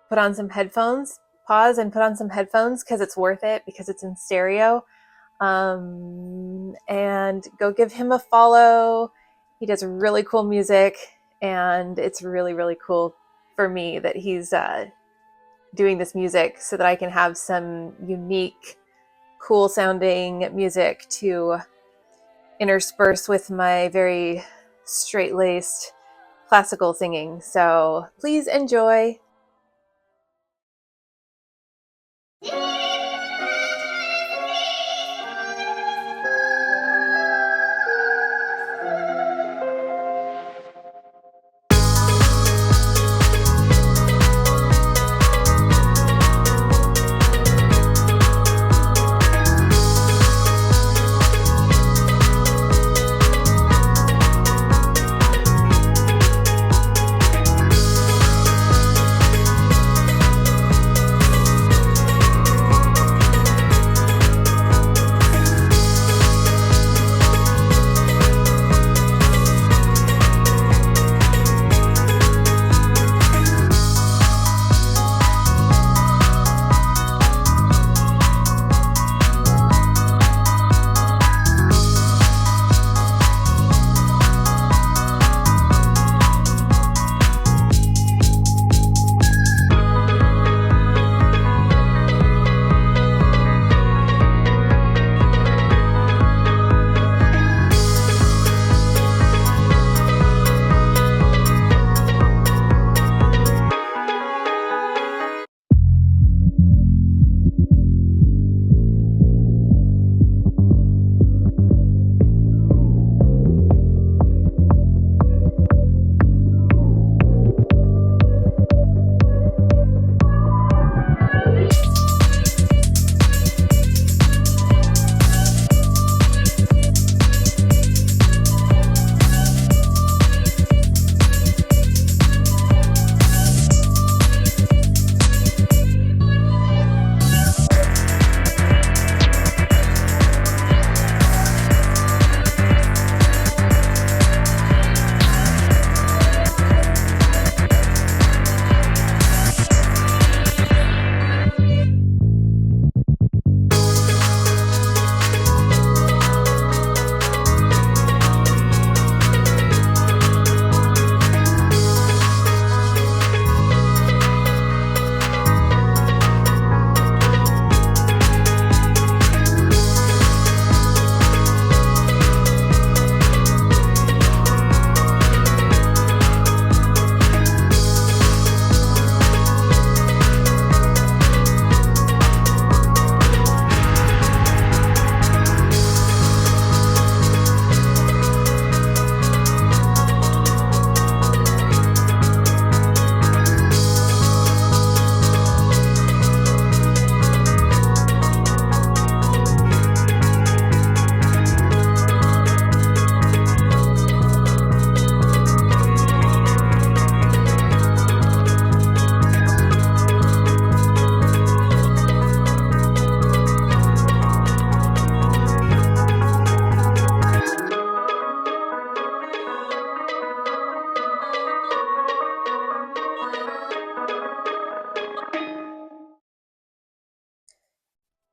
put on some headphones, pause and put on some headphones, because it's worth it, because it's in stereo. And go give him a follow. He does really cool music, and it's really, really cool for me that he's doing this music so that I can have some unique, cool sounding music to intersperse with my very straight-laced classical singing. So please enjoy.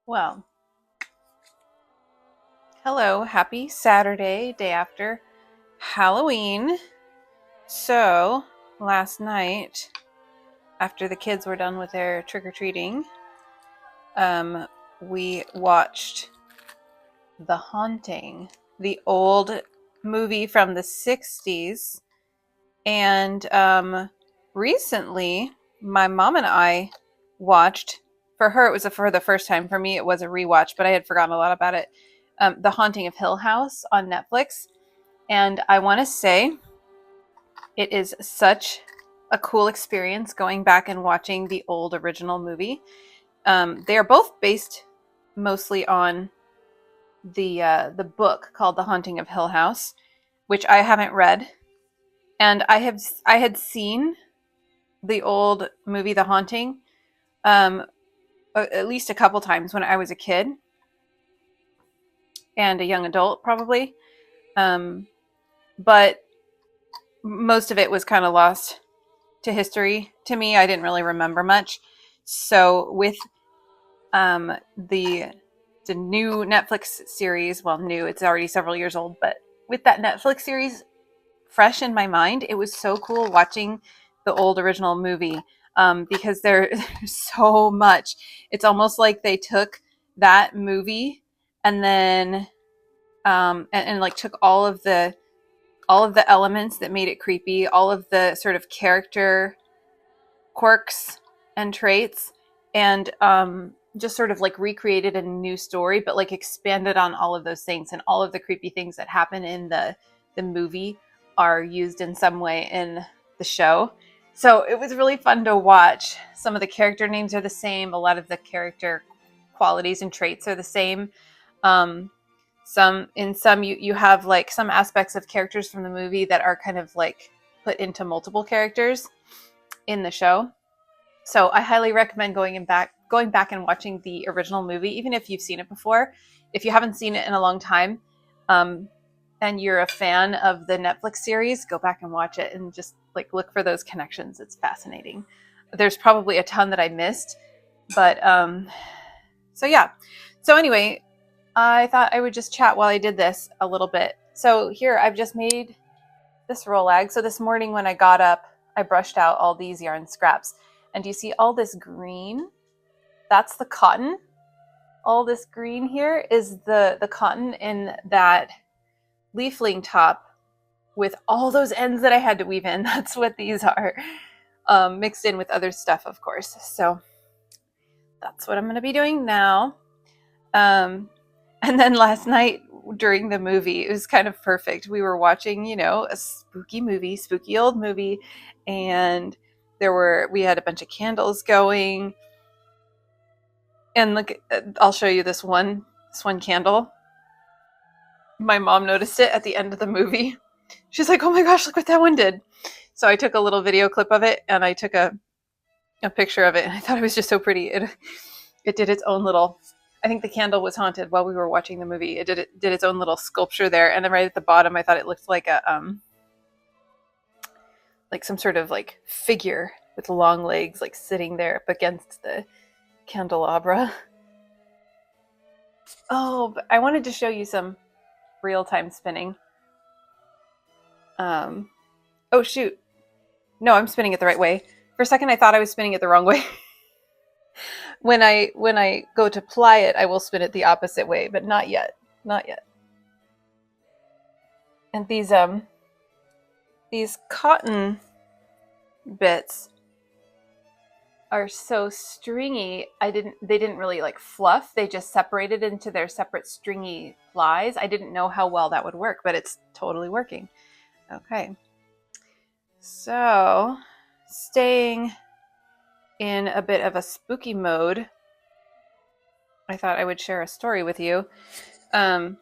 Well, hello, happy Saturday, day after Halloween. So, last night, after the kids were done with their trick-or-treating, we watched The Haunting, the old movie from the 60s. And recently, my mom and I watched, for her, it was for the first time. For me, it was a rewatch, but I had forgotten a lot about it. The Haunting of Hill House on Netflix. And I want to say it is such a cool experience going back and watching the old original movie. They are both based mostly on the book called The Haunting of Hill House, which I haven't read. And I had seen the old movie The Haunting at least a couple times when I was a kid and a young adult, probably. But most of it was kind of lost to history to me. I didn't really remember much. So with the new Netflix series, well, new, it's already several years old, but with that Netflix series fresh in my mind, it was so cool watching the old original movie because there's so much. It's almost like they took that movie and then and like took all of the elements that made it creepy, all of the sort of character quirks and traits, and just sort of like recreated a new story, but like expanded on all of those things, and all of the creepy things that happen in the movie are used in some way in the show. So it was really fun to watch. Some of the character names are the same. A lot of the character qualities and traits are the same. Some you have like some aspects of characters from the movie that are kind of like put into multiple characters in the show. So I highly recommend going back and watching the original movie, even if you've seen it before. If you haven't seen it in a long time, and you're a fan of the Netflix series, go back and watch it and just like look for those connections. It's fascinating. There's probably a ton that I missed, but so yeah. So anyway, I thought I would just chat while I did this a little bit. So here I've just made this rolag. So this morning when I got up, I brushed out all these yarn scraps. And do you see all this green? That's the cotton. All this green here is the cotton in that leafling top with all those ends that I had to weave in. That's what these are, mixed in with other stuff, of course. So that's what I'm going to be doing now. And then last night during the movie, it was kind of perfect. We were watching, a spooky old movie, and we had a bunch of candles going. And look, I'll show you this one candle. My mom noticed it at the end of the movie. She's like, "Oh my gosh, look what that one did." So I took a little video clip of it, and I took a picture of it, and I thought it was just so pretty. It did its own little, I think the candle was haunted while we were watching the movie. It did its own little sculpture there, and then right at the bottom, I thought it looked like like some sort of like figure with long legs, like sitting there up against the candelabra. Oh, but I wanted to show you some real-time spinning. Oh shoot. No, I'm spinning it the right way. For a second I thought I was spinning it the wrong way. When I go to ply it, I will spin it the opposite way, but not yet. Not yet. And these cotton bits are so stringy. They didn't really like fluff. They just separated into their separate stringy plies. I didn't know how well that would work, but it's totally working. Okay. So, staying in a bit of a spooky mode, I thought I would share a story with you. So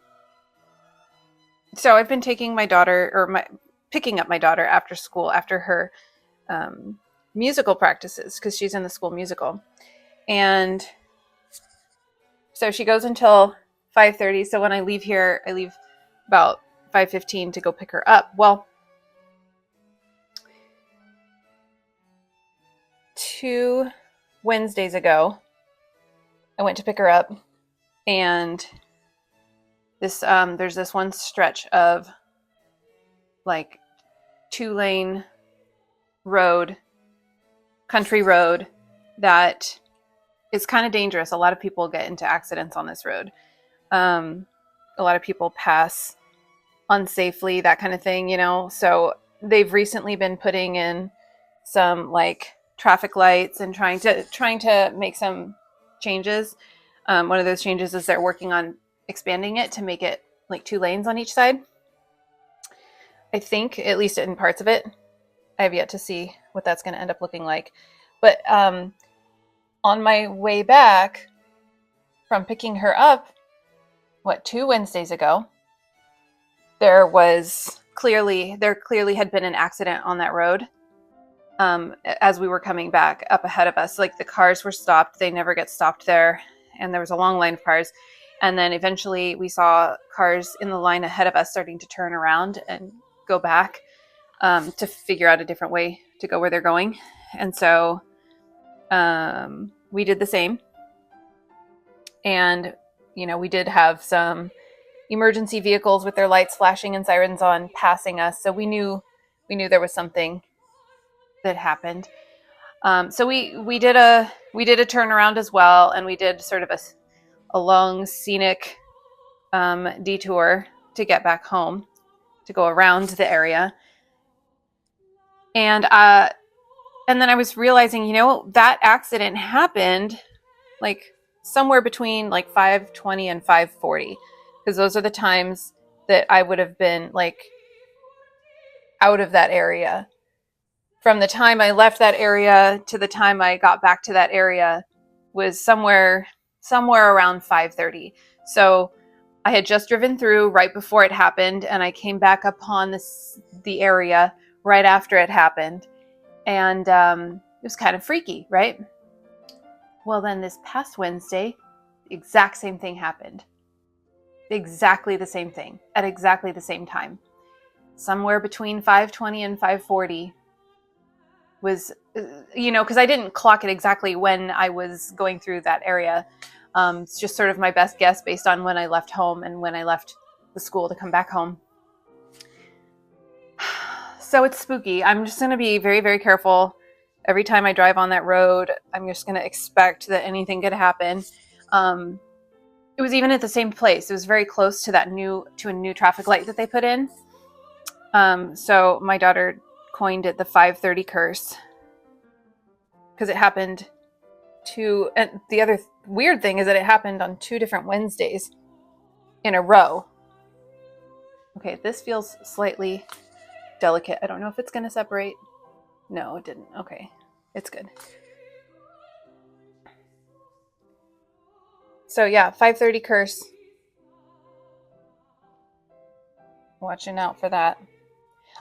I've been taking my daughter, picking up my daughter after school, after her musical practices, because she's in the school musical. And so she goes until 5:30. So when I leave here, I leave about 5:15 to go pick her up. Well, 2 Wednesdays ago, I went to pick her up, And this there's this one stretch of like 2-lane road, country road, that is kind of dangerous. A lot of people get into accidents on this road. A lot of people pass unsafely, that kind of thing, you know. So they've recently been putting in some like traffic lights and trying to make some changes. One of those changes is they're working on expanding it to make it like 2 lanes on each side. I think, at least in parts of it. I have yet to see what that's going to end up looking like. But on my way back from picking her up, 2 Wednesdays ago, there clearly had been an accident on that road as we were coming back up ahead of us. Like the cars were stopped. They never get stopped there. And there was a long line of cars. And then eventually we saw cars in the line ahead of us starting to turn around and go back to figure out a different way to go where they're going. And so we did the same. And, you know, we did have some emergency vehicles with their lights flashing and sirens on passing us. So we knew there was something that happened. So we did a turnaround as well. And we did sort of a long scenic detour to get back home, to go around the area. And then I was realizing, you know, that accident happened like somewhere between like 5:20 and 5:40, because those are the times that I would have been like out of that area. From the time I left that area to the time I got back to that area was somewhere around 5:30. So I had just driven through right before it happened, and I came back upon the area right after it happened. And it was kind of freaky, right? Well, then this past Wednesday, the exact same thing happened. Exactly the same thing at exactly the same time. Somewhere between 5:20 and 5:40 was, you know, because I didn't clock it exactly when I was going through that area. It's just sort of my best guess based on when I left home and when I left the school to come back home. So it's spooky. I'm just going to be very, very careful. Every time I drive on that road, I'm just going to expect that anything could happen. It was even at the same place. It was very close to a new traffic light that they put in. So my daughter coined it the 5:30 curse, because it happened and the other weird thing is that it happened on 2 different Wednesdays in a row. Okay, this feels slightly delicate. I don't know if it's going to separate. No, it didn't. Okay, it's good. So yeah, 5:30 curse. Watching out for that.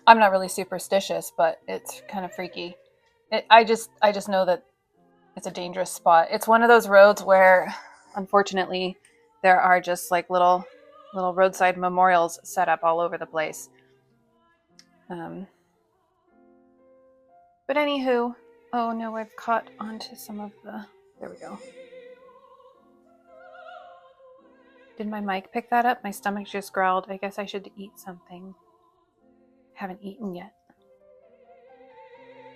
I'm not really superstitious, but it's kind of freaky. I just know that it's a dangerous spot. It's one of those roads where, unfortunately, there are just like little roadside memorials set up all over the place. But anywho, oh no, I've caught onto some of the. There we go. Did my mic pick that up? My stomach just growled. I guess I should eat something. Haven't eaten yet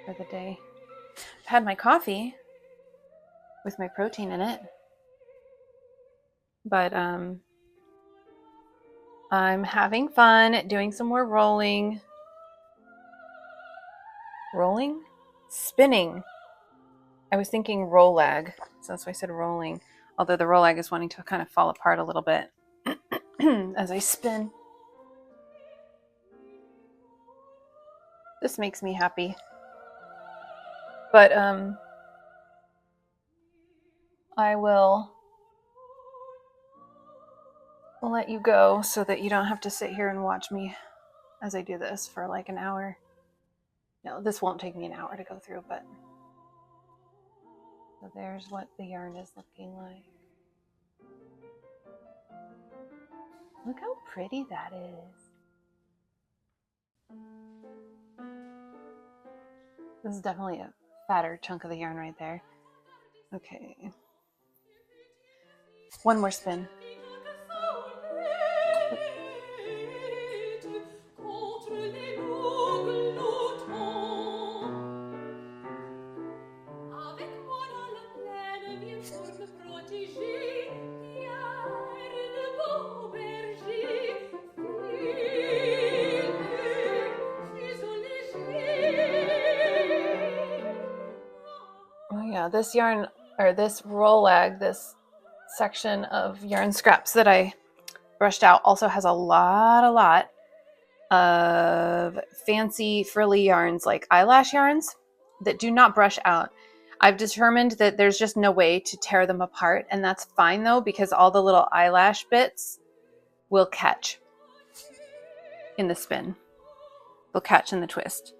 for the day. I've had my coffee with my protein in it. But I'm having fun doing some more rolling. Rolling? Spinning. I was thinking roll lag, so that's why I said rolling. Although the roll lag is wanting to kind of fall apart a little bit as I spin. This makes me happy. But I will let you go so that you don't have to sit here and watch me as I do this for like an hour. No, this won't take me an hour to go through, but so there's what the yarn is looking like. Look how pretty that is. This is definitely a fatter chunk of the yarn right there. Okay. One more spin. yeah, this yarn, or this roll lag, this section of yarn scraps that I brushed out also has a lot of fancy frilly yarns, like eyelash yarns, that do not brush out. I've determined that there's just no way to tear them apart, and that's fine though, because all the little eyelash bits will catch in the spin. They'll catch in the twist.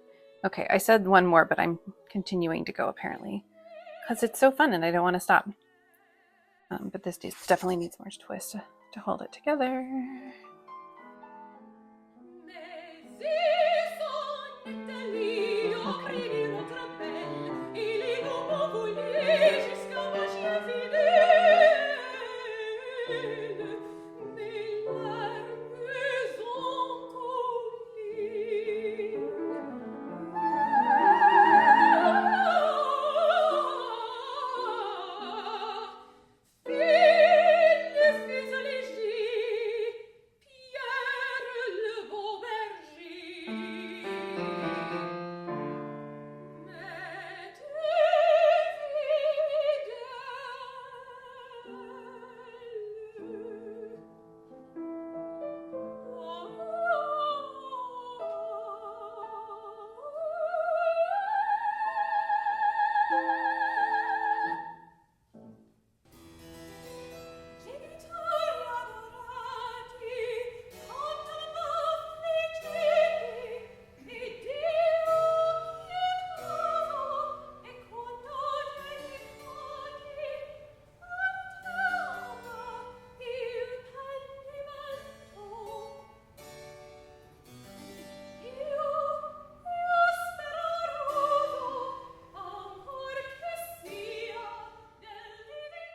Okay, I said one more, but I'm continuing to go apparently, because it's so fun and I don't want to stop. But this definitely needs more twist to hold it together.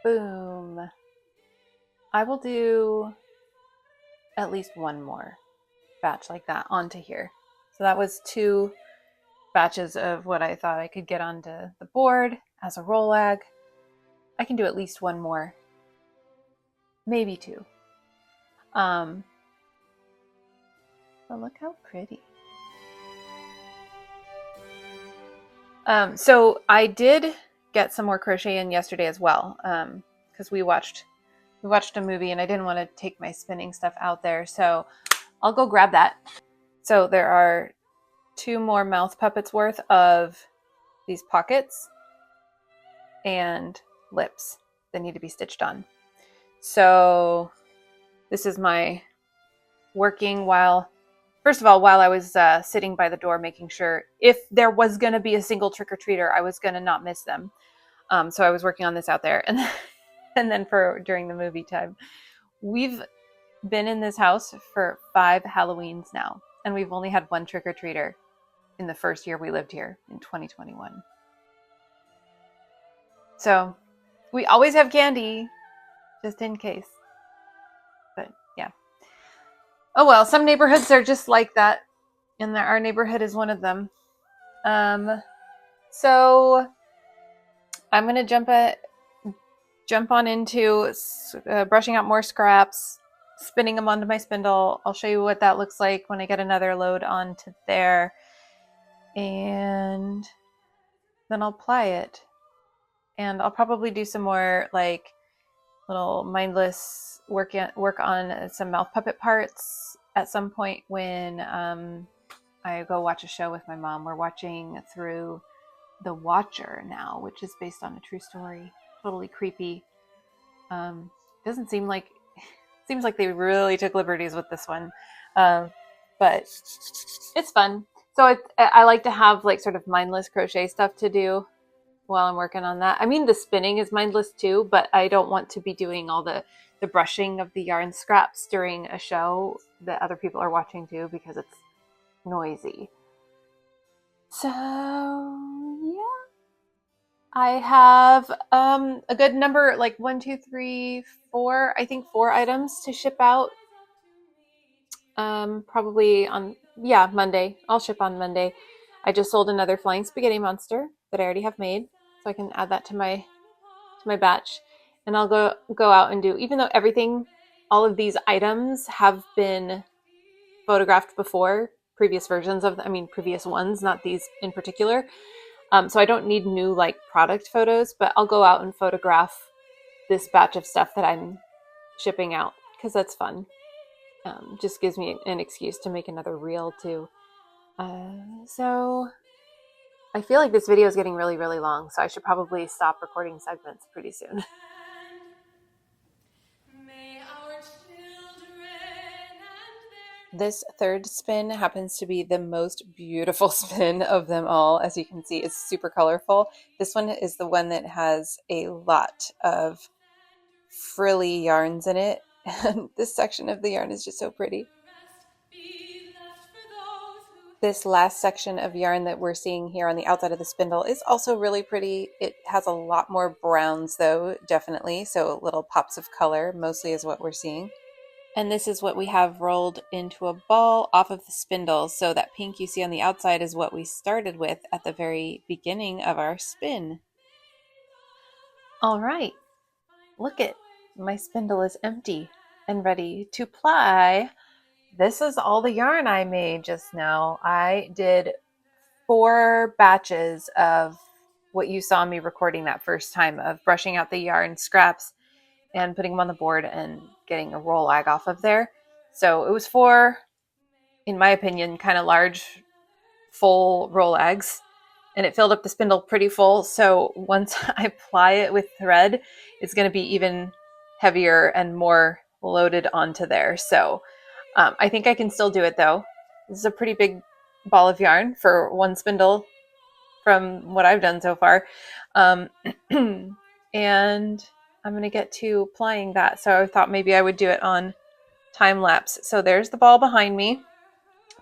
Boom. I will do at least one more batch like that onto here. So that was 2 batches of what I thought I could get onto the board as a roll lag. I can do at least one more, maybe 2. But look how pretty. So I did get some more crochet in yesterday as well, because we watched a movie and I didn't want to take my spinning stuff out there, so I'll go grab that. So there are 2 more mouth puppets worth of these pockets and lips that need to be stitched on. So this is my working while I was sitting by the door, making sure if there was going to be a single trick-or-treater, I was going to not miss them. So I was working on this out there. And then during the movie time, we've been in this house for 5 Halloweens now, and we've only had 1 trick-or-treater in the first year we lived here in 2021. So we always have candy, just in case. But yeah. Oh well, some neighborhoods are just like that, and our neighborhood is one of them. So I'm gonna jump on into brushing out more scraps, spinning them onto my spindle. I'll show you what that looks like when I get another load onto there, and then I'll ply it. And I'll probably do some more like little mindless work on some mouth puppet parts at some point when I go watch a show with my mom. We're watching through The Watcher now, which is based on a true story. Totally creepy. Doesn't seem like seems like they really took liberties with this one, but it's fun. So I like to have like sort of mindless crochet stuff to do while I'm working on that. I mean, the spinning is mindless too, but I don't want to be doing all the brushing of the yarn scraps during a show that other people are watching too, because it's noisy. So yeah, I have a good number, like 1, 2, 3, 4, I think 4 items to ship out. Probably on Monday. I'll ship on Monday. I just sold another flying spaghetti monster that I already have made, so I can add that to my batch. And I'll go out and do, even though all of these items have been photographed before, previous ones, not these in particular. So I don't need new like product photos, but I'll go out and photograph this batch of stuff that I'm shipping out because that's fun. Just gives me an excuse to make another reel too. So I feel like this video is getting really, really long, so I should probably stop recording segments pretty soon. This third spin happens to be the most beautiful spin of them all. As you can see, it's super colorful. This one is the one that has a lot of frilly yarns in it. And this section of the yarn is just so pretty. This last section of yarn that we're seeing here on the outside of the spindle is also really pretty. It has a lot more browns though, definitely. So little pops of color mostly is what we're seeing. And this is what we have rolled into a ball off of the spindle. So that pink you see on the outside is what we started with at the very beginning of our spin. All right, look it, my spindle is empty and ready to ply. This is all the yarn I made just now. I did 4 batches of what you saw me recording that first time of brushing out the yarn scraps and putting them on the board and getting a roll ag off of there. So it was 4, in my opinion, kind of large, full roll ags, and it filled up the spindle pretty full. So once I ply it with thread, it's going to be even heavier and more loaded onto there. So I think I can still do it though. This is a pretty big ball of yarn for one spindle from what I've done so far. And I'm going to get to applying that. So I thought maybe I would do it on time lapse. So there's the ball behind me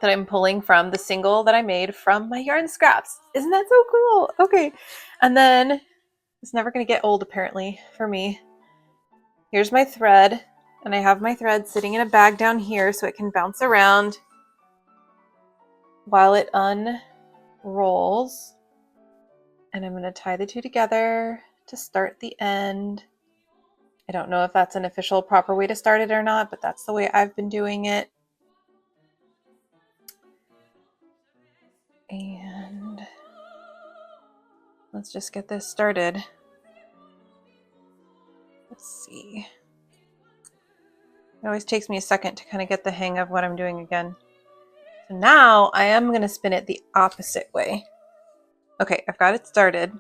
that I'm pulling from the single that I made from my yarn scraps. Isn't that so cool? Okay. And then it's never going to get old apparently for me. Here's my thread. And I have my thread sitting in a bag down here so it can bounce around while it unrolls. And I'm going to tie the 2 together to start the end. I don't know if that's an official proper way to start it or not, but that's the way I've been doing it. And let's just get this started. Let's see. It always takes me a second to kind of get the hang of what I'm doing again. So now I am going to spin it the opposite way. Okay, I've got it started.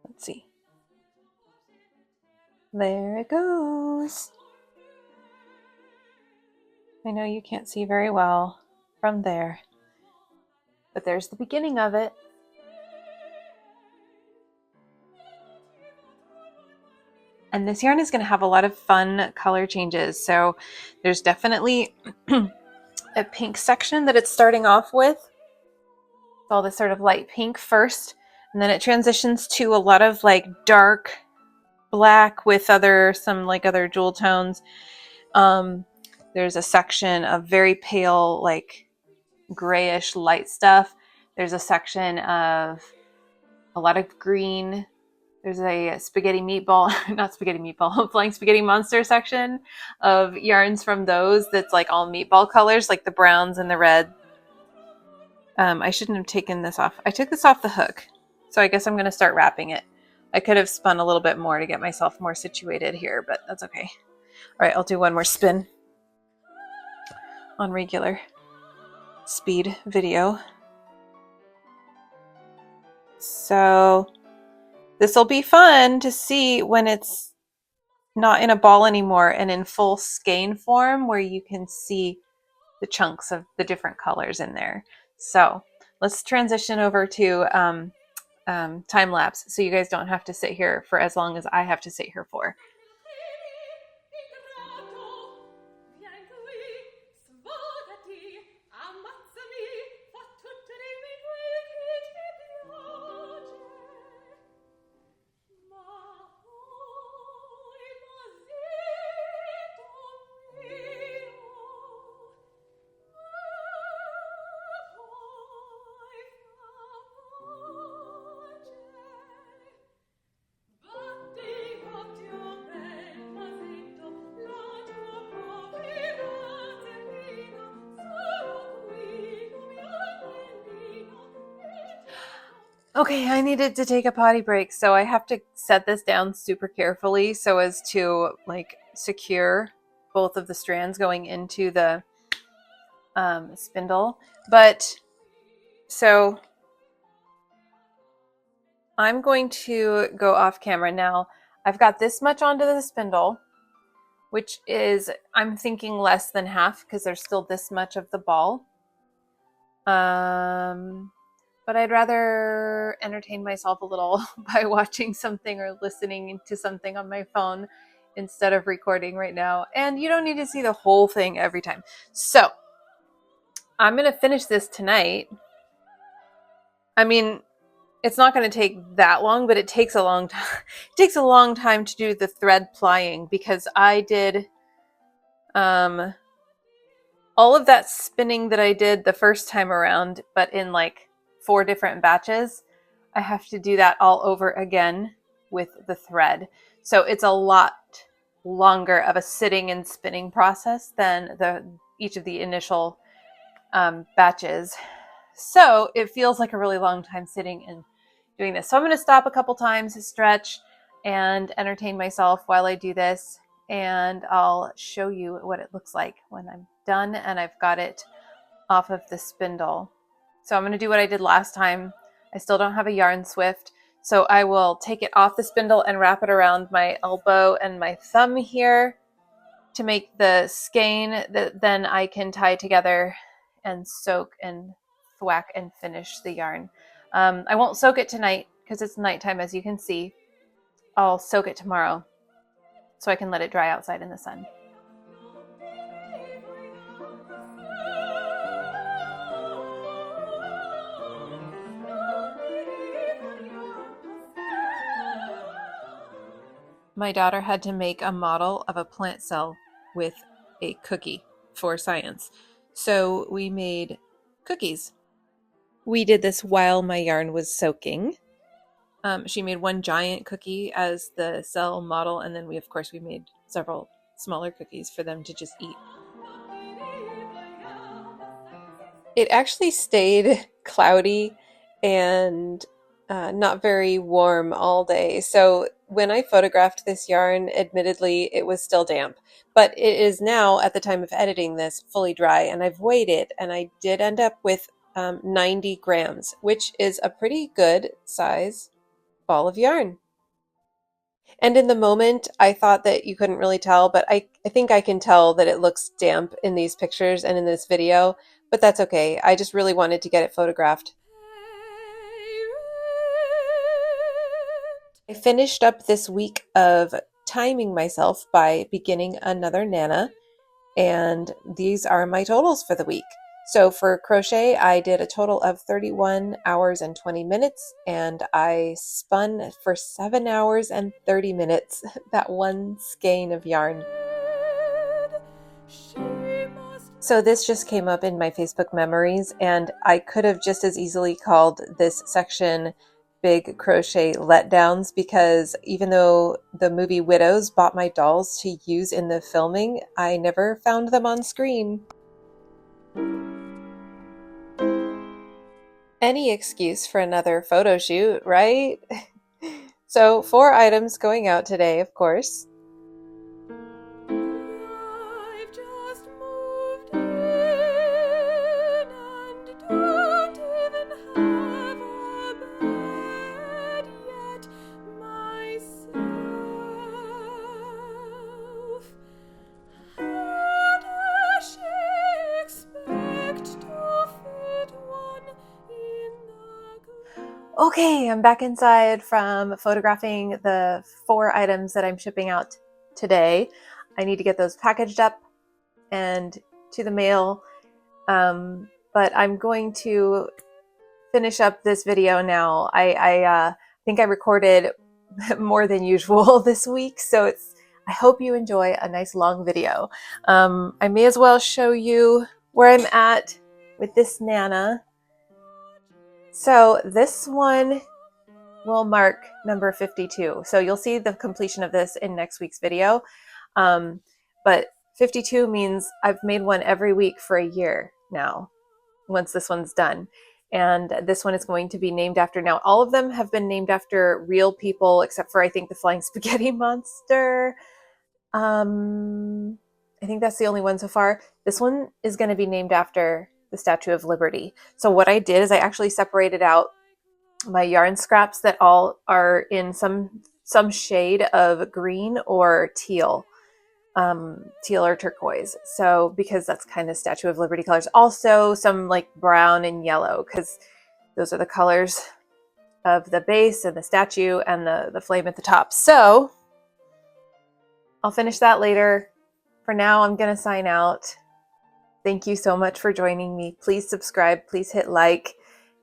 Let's see. There it goes. I know you can't see very well from there, but there's the beginning of it. And this yarn is going to have a lot of fun color changes. So there's definitely a pink section that it's starting off with. It's all this sort of light pink first, and then it transitions to a lot of like dark black with some other jewel tones. There's a section of very pale, like grayish light stuff. There's a section of a lot of green. There's a spaghetti meatball, not spaghetti meatball, flying spaghetti monster section of yarns from those that's like all meatball colors, like the browns and the red. I shouldn't have taken this off. I took this off the hook, so I guess I'm going to start wrapping it. I could have spun a little bit more to get myself more situated here, but that's okay. All right, I'll do one more spin on regular speed video. So this will be fun to see when it's not in a ball anymore and in full skein form where you can see the chunks of the different colors in there. So let's transition over to time lapse so you guys don't have to sit here for as long as I have to sit here for. Okay, I needed to take a potty break, so I have to set this down super carefully so as to like secure both of the strands going into the spindle. But so I'm going to go off camera now. I've got this much onto the spindle, which is, I'm thinking, less than half because there's still this much of the ball. But I'd rather entertain myself a little by watching something or listening to something on my phone instead of recording right now. And you don't need to see the whole thing every time. So I'm going to finish this tonight. I mean, it's not going to take that long, but it takes a long time. It takes a long time to do the thread plying because I did all of that spinning that I did the first time around, but in like 4 different batches. I have to do that all over again with the thread. So it's a lot longer of a sitting and spinning process than each of the initial batches. So it feels like a really long time sitting and doing this. So I'm going to stop a couple times to stretch and entertain myself while I do this. And I'll show you what it looks like when I'm done and I've got it off of the spindle. So I'm going to do what I did last time. I still don't have a yarn swift, so I will take it off the spindle and wrap it around my elbow and my thumb here to make the skein that then I can tie together and soak and thwack and finish the yarn. I won't soak it tonight because it's nighttime, as you can see. I'll soak it tomorrow so I can let it dry outside in the sun. My daughter had to make a model of a plant cell with a cookie for science. So we made cookies. We did this while my yarn was soaking. She made one giant cookie as the cell model, and then we made several smaller cookies for them to just eat. It actually stayed cloudy and not very warm all day. So when I photographed this yarn, admittedly, it was still damp. But it is now, at the time of editing this, fully dry. And I've weighed it, and I did end up with 90 grams, which is a pretty good size ball of yarn. And in the moment, I thought that you couldn't really tell, but I think I can tell that it looks damp in these pictures and in this video. But that's okay. I just really wanted to get it photographed. I finished up this week of timing myself by beginning another Nana, and these are my totals for the week. So for crochet, I did a total of 31 hours and 20 minutes, and I spun for 7 hours and 30 minutes, that one skein of yarn. So this just came up in my Facebook memories, and I could have just as easily called this section Big Crochet Letdowns, because even though the movie Widows bought my dolls to use in the filming, I never found them on screen. Any excuse for another photo shoot, right? So 4 items going out today, of course. I've just moved in and don't even have a bed yet myself. How does she expect to fit one in the closet? Okay, I'm back inside from photographing the 4 items that I'm shipping out today. I need to get those packaged up and to the mail, but I'm going to finish up this video now. I think I recorded more than usual this week, so I hope you enjoy a nice long video. I may as well show you where I'm at with this Nana. So this one will mark number 52. So you'll see the completion of this in next week's video. But 52 means I've made one every week for a year now, once this one's done. And this one is going to be named after, now all of them have been named after real people, except for I think the Flying Spaghetti Monster. I think that's the only one so far. This one is going to be named after the Statue of Liberty. So what I did is I actually separated out my yarn scraps that all are in some shade of green or teal. Teal or turquoise. So because that's kind of Statue of Liberty colors. Also some like brown and yellow, because those are the colors of the base and the statue and the flame at the top. So I'll finish that later. For now, I'm going to sign out. Thank you so much for joining me. Please subscribe, please hit like,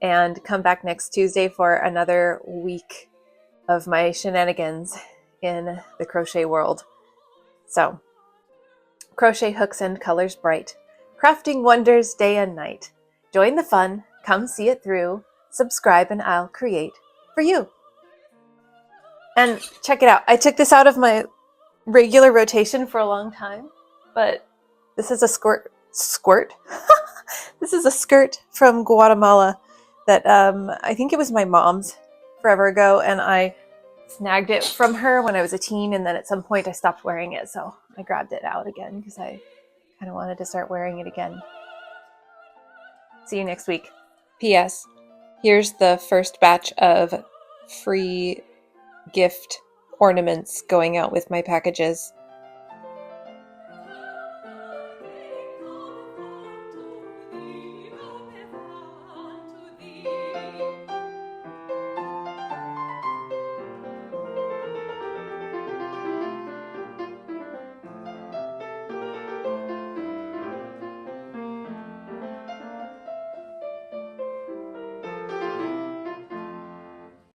and come back next Tuesday for another week of my shenanigans in the crochet world. So, crochet hooks and colors bright, crafting wonders day and night. Join the fun, come see it through, subscribe and I'll create for you. And check it out. I took this out of my regular rotation for a long time, but this is a skirt. This is a skirt from Guatemala that I think it was my mom's forever ago, and I snagged it from her when I was a teen, and then at some point I stopped wearing it, so I grabbed it out again because I kind of wanted to start wearing it again. See you next week. P.S. Here's the first batch of free gift ornaments going out with my packages.